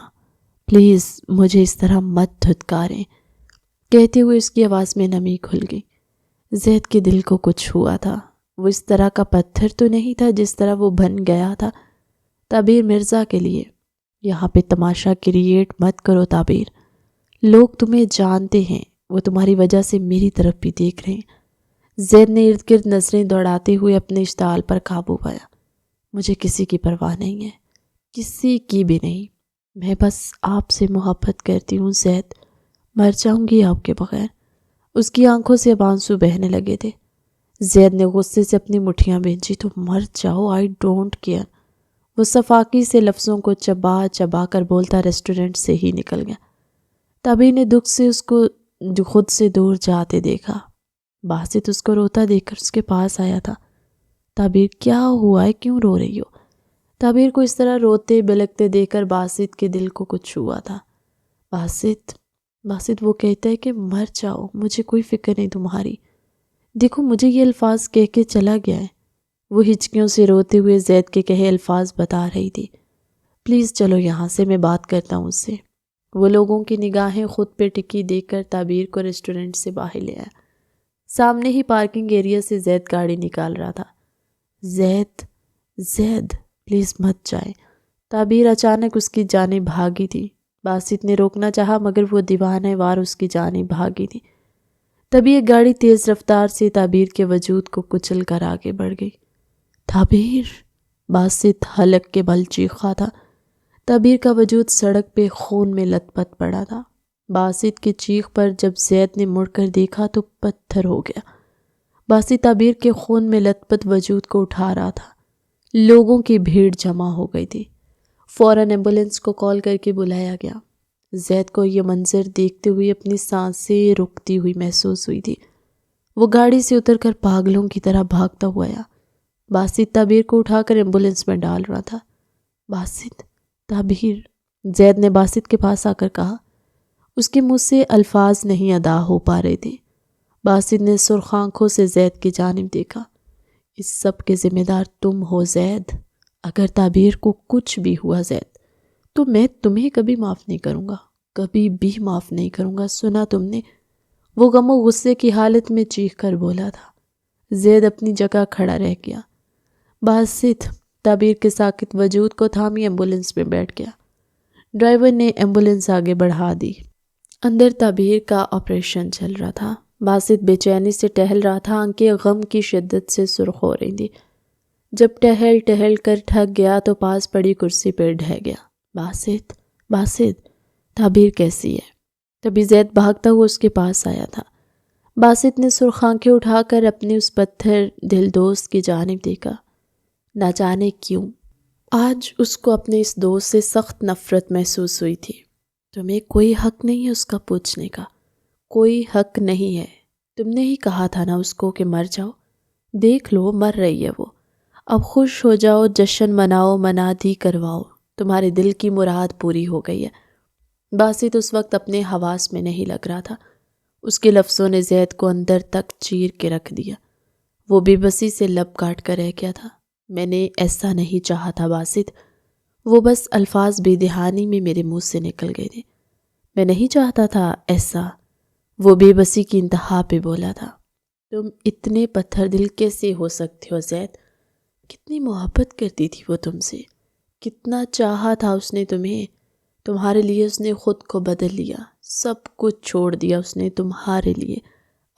پلیز مجھے اس طرح مت دھتکاریں۔ کہتے ہوئے اس کی آواز میں نمی کھل گئی۔ زید کے دل کو کچھ ہوا تھا۔ وہ اس طرح کا پتھر تو نہیں تھا جس طرح وہ بن گیا تھا تعبیر مرزا کے لیے۔ یہاں پہ تماشا کریٹ مت کرو تعبیر، لوگ تمہیں جانتے ہیں، وہ تمہاری وجہ سے میری طرف بھی دیکھ رہے ہیں۔ زید نے ارد گرد نظریں دوڑاتے ہوئے اپنے اشتعال پر قابو پایا۔ مجھے کسی کی پرواہ نہیں ہے، کسی کی بھی نہیں، میں بس آپ سے محبت کرتی ہوں زید، مر جاؤں گی آپ کے بغیر۔ اس کی آنکھوں سے اب آنسو بہنے لگے تھے۔ زید نے غصے سے اپنی مٹھیاں بھینچی۔ تو مر جاؤ، آئی ڈونٹ کیئر۔ وہ صفاقی سے لفظوں کو چبا چبا کر بولتا ریسٹورنٹ سے ہی نکل گیا۔ تعبیر نے دکھ سے اس کو خود سے دور جاتے دیکھا۔ باسط اس کو روتا دیکھ کر اس کے پاس آیا تھا۔ تعبیر کیا ہوا ہے، کیوں رو رہی ہو؟ تعبیر کو اس طرح روتے بلکتے دیکھ کر باسط کے دل کو کچھ ہوا تھا۔ باسط وہ کہتا ہے کہ مر جاؤ، مجھے کوئی فکر نہیں تمہاری، دیکھو مجھے یہ الفاظ کہہ کے چلا گیا ہے۔ وہ ہچکیوں سے روتے ہوئے زید کے کہے الفاظ بتا رہی تھی۔ پلیز چلو یہاں سے، میں بات کرتا ہوں اس سے۔ وہ لوگوں کی نگاہیں خود پہ ٹکی دیکھ کر تعبیر کو ریسٹورنٹ سے باہر لے آیا۔ سامنے ہی پارکنگ ایریا سے زید گاڑی نکال رہا تھا۔ زید پلیز مت جائیں۔ تعبیر اچانک اس کی جانب بھاگی تھی۔ باسط نے روکنا چاہا مگر وہ دیوانہ وار اس کی جانب بھاگی تھی۔ تبھی ایک گاڑی تیز رفتار سے تعبیر کے وجود کو کچل کر آگے بڑھ گئی۔ تعبیر! باسط حلق کے بل چیخا تھا۔ تعبیر کا وجود سڑک پہ خون میں لت پت پڑا تھا۔ باسط کی چیخ پر جب زید نے مڑ کر دیکھا تو پتھر ہو گیا۔ باسی تعبیر کے خون میں لت پت وجود کو اٹھا رہا تھا۔ لوگوں کی بھیڑ جمع ہو گئی تھی۔ فوراً ایمبولینس کو کال کر کے بلایا گیا۔ زید کو یہ منظر دیکھتے ہوئے اپنی سانسیں رکتی ہوئی محسوس ہوئی تھی۔ وہ گاڑی سے اتر کر پاگلوں کی طرح بھاگتا ہوا آیا۔ باسط تعبیر کو اٹھا کر ایمبولینس میں ڈال رہا تھا۔ باسط تعبیر، زید نے باسط کے پاس آ کر کہا۔ اس کے منہ سے الفاظ نہیں ادا ہو پا رہے تھے۔ باسط نے سرخ آنکھوں سے زید کی جانب دیکھا۔ اس سب کے ذمہ دار تم ہو زید۔ اگر تعبیر کو کچھ بھی ہوا زید تو میں تمہیں کبھی معاف نہیں کروں گا، کبھی بھی معاف نہیں کروں گا، سنا تم نے؟ وہ غم و غصے کی حالت میں چیخ کر بولا تھا۔ زید اپنی جگہ کھڑا رہ گیا۔ باسط تعبیر کے ساکت وجود کو تھامی ایمبولینس میں بیٹھ گیا۔ ڈرائیور نے ایمبولینس آگے بڑھا دی۔ اندر تعبیر کا آپریشن چل رہا تھا۔ باسط بے چینی سے ٹہل رہا تھا، آنکھیں غم کی شدت سے سرخ ہو رہی تھی۔ جب ٹہل کر تھک گیا تو پاس پڑی کرسی پر ڈھہ گیا۔ باسط تعبیر کیسی ہے؟ تبھی زید بھاگتا ہوا اس کے پاس آیا تھا۔ باسط نے سرخ آنکھیں اٹھا کر اپنے اس پتھر دل دوست کی جانب دیکھا۔ نہ جانے کیوں آج اس کو اپنے اس دوست سے سخت نفرت محسوس ہوئی تھی۔ تمہیں کوئی حق نہیں ہے اس کا پوچھنے کا، کوئی حق نہیں ہے۔ تم نے ہی کہا تھا نا اس کو کہ مر جاؤ۔ دیکھ لو مر رہی ہے وہ۔ اب خوش ہو جاؤ، جشن مناؤ، منادی کرواؤ، تمہارے دل کی مراد پوری ہو گئی ہے۔ باسط اس وقت اپنے حواس میں نہیں لگ رہا تھا۔ اس کے لفظوں نے زید کو اندر تک چیر کے رکھ دیا۔ وہ بے بسی سے لب کاٹ کر رہ گیا تھا۔ میں نے ایسا نہیں چاہا تھا باسط، وہ بس الفاظ بے دہانی میں میرے منہ سے نکل گئے تھے۔ میں نہیں چاہتا تھا ایسا، وہ بے بسی کی انتہا پہ بولا تھا۔ تم اتنے پتھر دل کیسے ہو سکتے ہو زید؟ کتنی محبت کرتی تھی وہ تم سے، کتنا چاہا تھا اس نے تمہیں۔ تمہارے لیے اس نے خود کو بدل لیا، سب کچھ چھوڑ دیا اس نے تمہارے لیے،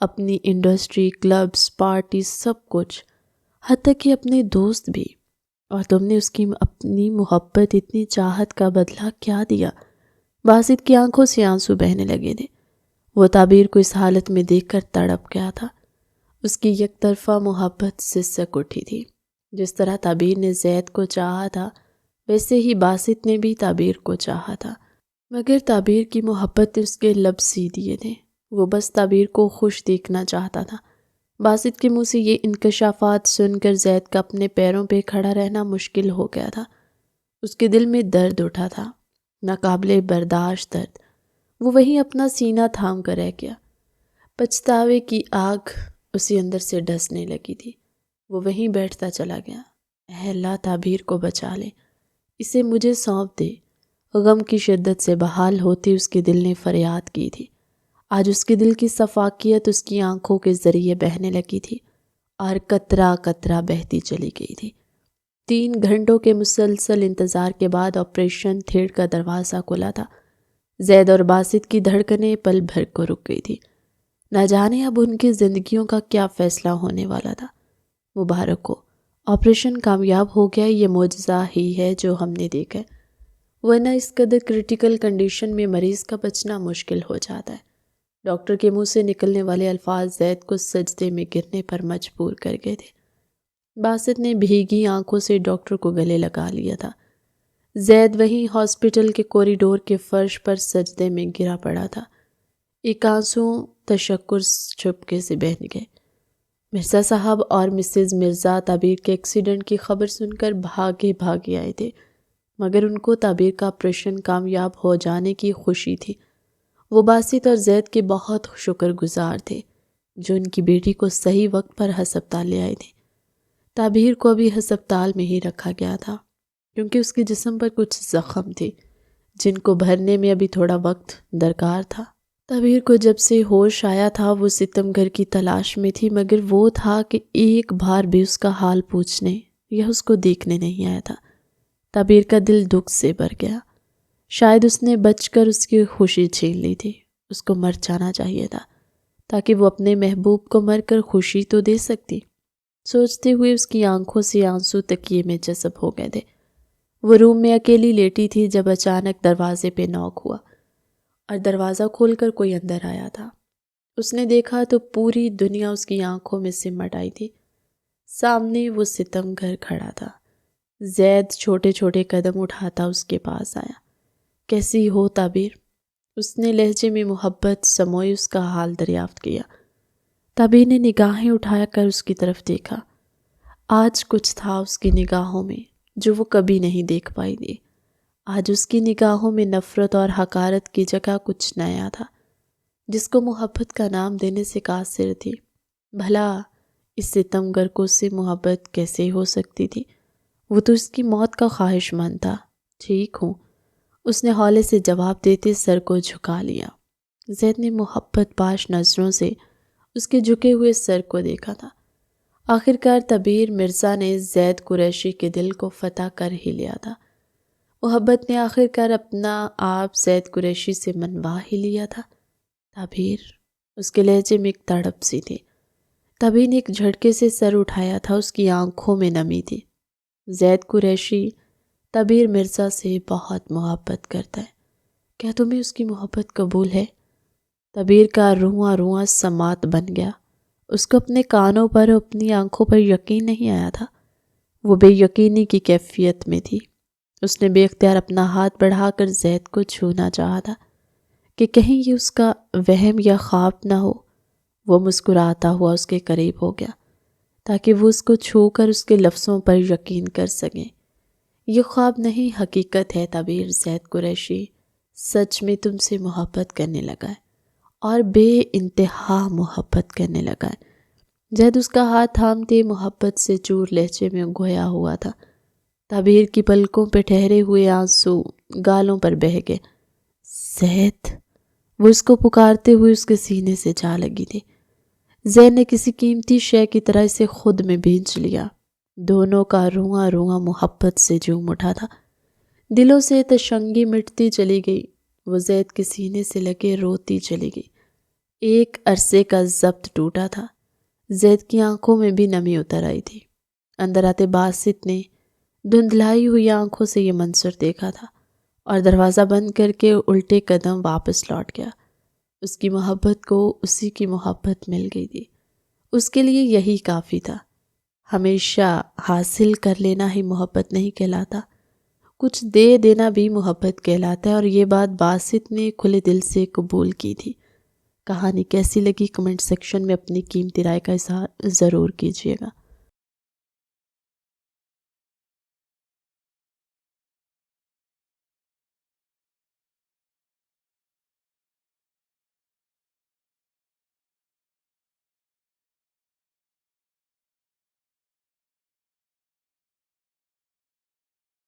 اپنی انڈسٹری، کلبز، پارٹی، سب کچھ، حتیٰ کہ اپنے دوست بھی۔ اور تم نے اس کی اپنی محبت، اتنی چاہت کا بدلہ کیا دیا؟ باسط کی آنکھوں سے آنسو بہنے لگے تھے۔ وہ تعبیر کو اس حالت میں دیکھ کر تڑپ گیا تھا۔ اس کی یک طرفہ محبت سسک اٹھی تھی۔ جس طرح تعبیر نے زید کو چاہا تھا، ویسے ہی باسط نے بھی تعبیر کو چاہا تھا، مگر تعبیر کی محبت نے اس کے لب سی دیے تھے۔ وہ بس تعبیر کو خوش دیکھنا چاہتا تھا۔ باسط کے منہ سے یہ انکشافات سن کر زید کا اپنے پیروں پہ کھڑا رہنا مشکل ہو گیا تھا۔ اس کے دل میں درد اٹھا تھا، ناقابل برداشت درد۔ وہ وہیں اپنا سینہ تھام کر رہ گیا۔ پچھتاوے کی آگ اسی اندر سے ڈسنے لگی تھی۔ وہ وہیں بیٹھتا چلا گیا۔ اے اللہ، تعبیر کو بچا لے، اسے مجھے سونپ دے۔ غم کی شدت سے بحال ہوتی اس کے دل نے فریاد کی تھی۔ آج اس کے دل کی صفاقیت اس کی آنکھوں کے ذریعے بہنے لگی تھی اور قطرہ قطرہ بہتی چلی گئی تھی۔ 3 گھنٹوں کے مسلسل انتظار کے بعد آپریشن تھیٹر کا دروازہ کھلا تھا۔ زید اور باسط کی دھڑکنیں پل بھر کو رک گئی تھی۔ نہ جانے اب ان کی زندگیوں کا کیا فیصلہ ہونے والا تھا۔ مبارک ہو، آپریشن کامیاب ہو گیا، یہ معجزہ ہی ہے جو ہم نے دیکھا ہے، ورنہ اس قدر کرٹیکل کنڈیشن میں مریض کا بچنا مشکل ہو جاتا ہے۔ ڈاکٹر کے منہ سے نکلنے والے الفاظ زید کو سجدے میں گرنے پر مجبور کر گئے تھے۔ باسط نے بھیگی آنکھوں سے ڈاکٹر کو گلے لگا لیا تھا۔ زید وہیں ہاسپٹل کے کوریڈور کے فرش پر سجدے میں گرا پڑا تھا۔ ایک آنسو تشکر چپکے سے بہہ گئے۔ مرزا صاحب اور مسز مرزا تعبیر کے ایکسیڈنٹ کی خبر سن کر بھاگے آئے تھے، مگر ان کو تعبیر کا آپریشن کامیاب ہو جانے کی خوشی تھی۔ وہ باسط اور زید کے بہت شکر گزار تھے جو ان کی بیٹی کو صحیح وقت پر ہسپتال لے آئے تھے۔ تعبیر کو ابھی ہسپتال میں ہی رکھا گیا تھا کیونکہ اس کے جسم پر کچھ زخم تھے جن کو بھرنے میں ابھی تھوڑا وقت درکار تھا۔ تعبیر کو جب سے ہوش آیا تھا وہ ستم گھر کی تلاش میں تھی، مگر وہ تھا کہ ایک بار بھی اس کا حال پوچھنے یا اس کو دیکھنے نہیں آیا تھا۔ تعبیر کا دل دکھ سے بھر گیا۔ شاید اس نے بچ کر اس کی خوشی چھین لی تھی۔ اس کو مر جانا چاہیے تھا تاکہ وہ اپنے محبوب کو مر کر خوشی تو دے سکتی۔ سوچتے ہوئے اس کی آنکھوں سے آنسو تکیے میں جذب ہو گئے تھے۔ وہ روم میں اکیلی لیٹی تھی جب اچانک دروازے پہ نوک ہوا اور دروازہ کھول کر کوئی اندر آیا تھا۔ اس نے دیکھا تو پوری دنیا اس کی آنکھوں میں سمٹ آئی تھی۔ سامنے وہ ستم گر کھڑا تھا۔ زید چھوٹے چھوٹے قدم اٹھاتا اس کے پاس آیا۔ کیسی ہو تعبیر؟ اس نے لہجے میں محبت سموئی اس کا حال دریافت کیا۔ تعبیر نے نگاہیں اٹھا کر اس کی طرف دیکھا۔ آج کچھ تھا اس کی نگاہوں میں جو وہ کبھی نہیں دیکھ پائی تھی۔ آج اس کی نگاہوں میں نفرت اور حقارت کی جگہ کچھ نیا تھا، جس کو محبت کا نام دینے سے قاصر تھی۔ بھلا اس ستم گر کو اس سے محبت کیسے ہو سکتی تھی؟ وہ تو اس کی موت کا خواہش مند تھا۔ ٹھیک ہوں، اس نے ہولے سے جواب دیتے سر کو جھکا لیا۔ زید نے محبت باش نظروں سے اس کے جھکے ہوئے سر کو دیکھا تھا۔ آخرکار تعبیر مرزا نے زید قریشی کے دل کو فتح کر ہی لیا تھا۔ محبت نے آخرکار اپنا آپ زید قریشی سے منوا ہی لیا تھا۔ تعبیر، اس کے لہجے میں ایک تڑپ سی تھی۔ تعبیر نے ایک جھٹکے سے سر اٹھایا تھا، اس کی آنکھوں میں نمی تھی۔ زید قریشی تعبیر مرزا سے بہت محبت کرتا ہے۔ کیا تمہیں اس کی محبت قبول ہے؟ تعبیر کا رواں رواں سماعت بن گیا۔ اس کو اپنے کانوں پر اور اپنی آنکھوں پر یقین نہیں آیا تھا۔ وہ بے یقینی کی کیفیت میں تھی۔ اس نے بے اختیار اپنا ہاتھ بڑھا کر زید کو چھونا چاہا تھا کہ کہیں یہ اس کا وہم یا خواب نہ ہو۔ وہ مسکراتا ہوا اس کے قریب ہو گیا تاکہ وہ اس کو چھو کر اس کے لفظوں پر یقین کر سکیں۔ یہ خواب نہیں، حقیقت ہے تعبیر۔ زید قریشی سچ میں تم سے محبت کرنے لگا ہے اور بے انتہا محبت کرنے لگا ہے۔ زید اس کا ہاتھ تھامتے محبت سے چور لہجے میں گویا ہوا تھا۔ تعبیر کی پلکوں پہ ٹھہرے ہوئے آنسو گالوں پر بہہ گئے۔ زید، وہ اس کو پکارتے ہوئے اس کے سینے سے جا لگی تھی۔ زید نے کسی قیمتی شے کی طرح اسے خود میں بھینچ لیا۔ دونوں کا رواں رواں محبت سے جھوم اٹھا تھا۔ دلوں سے تشنگی مٹتی چلی گئی۔ وہ زید کے سینے سے لگے روتی چلی گئی۔ ایک عرصے کا ضبط ٹوٹا تھا۔ زید کی آنکھوں میں بھی نمی اتر آئی تھی۔ اندر آتے باسط نے دھندلائی ہوئی آنکھوں سے یہ منظر دیکھا تھا اور دروازہ بند کر کے الٹے قدم واپس لوٹ گیا۔ اس کی محبت کو اسی کی محبت مل گئی تھی۔ اس کے لیے یہی کافی تھا۔ ہمیشہ حاصل کر لینا ہی محبت نہیں کہلاتا، کچھ دے دینا بھی محبت کہلاتا ہے، اور یہ بات باسط نے کھلے دل سے قبول کی تھی۔ کہانی کیسی لگی کمنٹ سیکشن میں اپنی قیمتی رائے کا اظہار ضرور کیجیے گا۔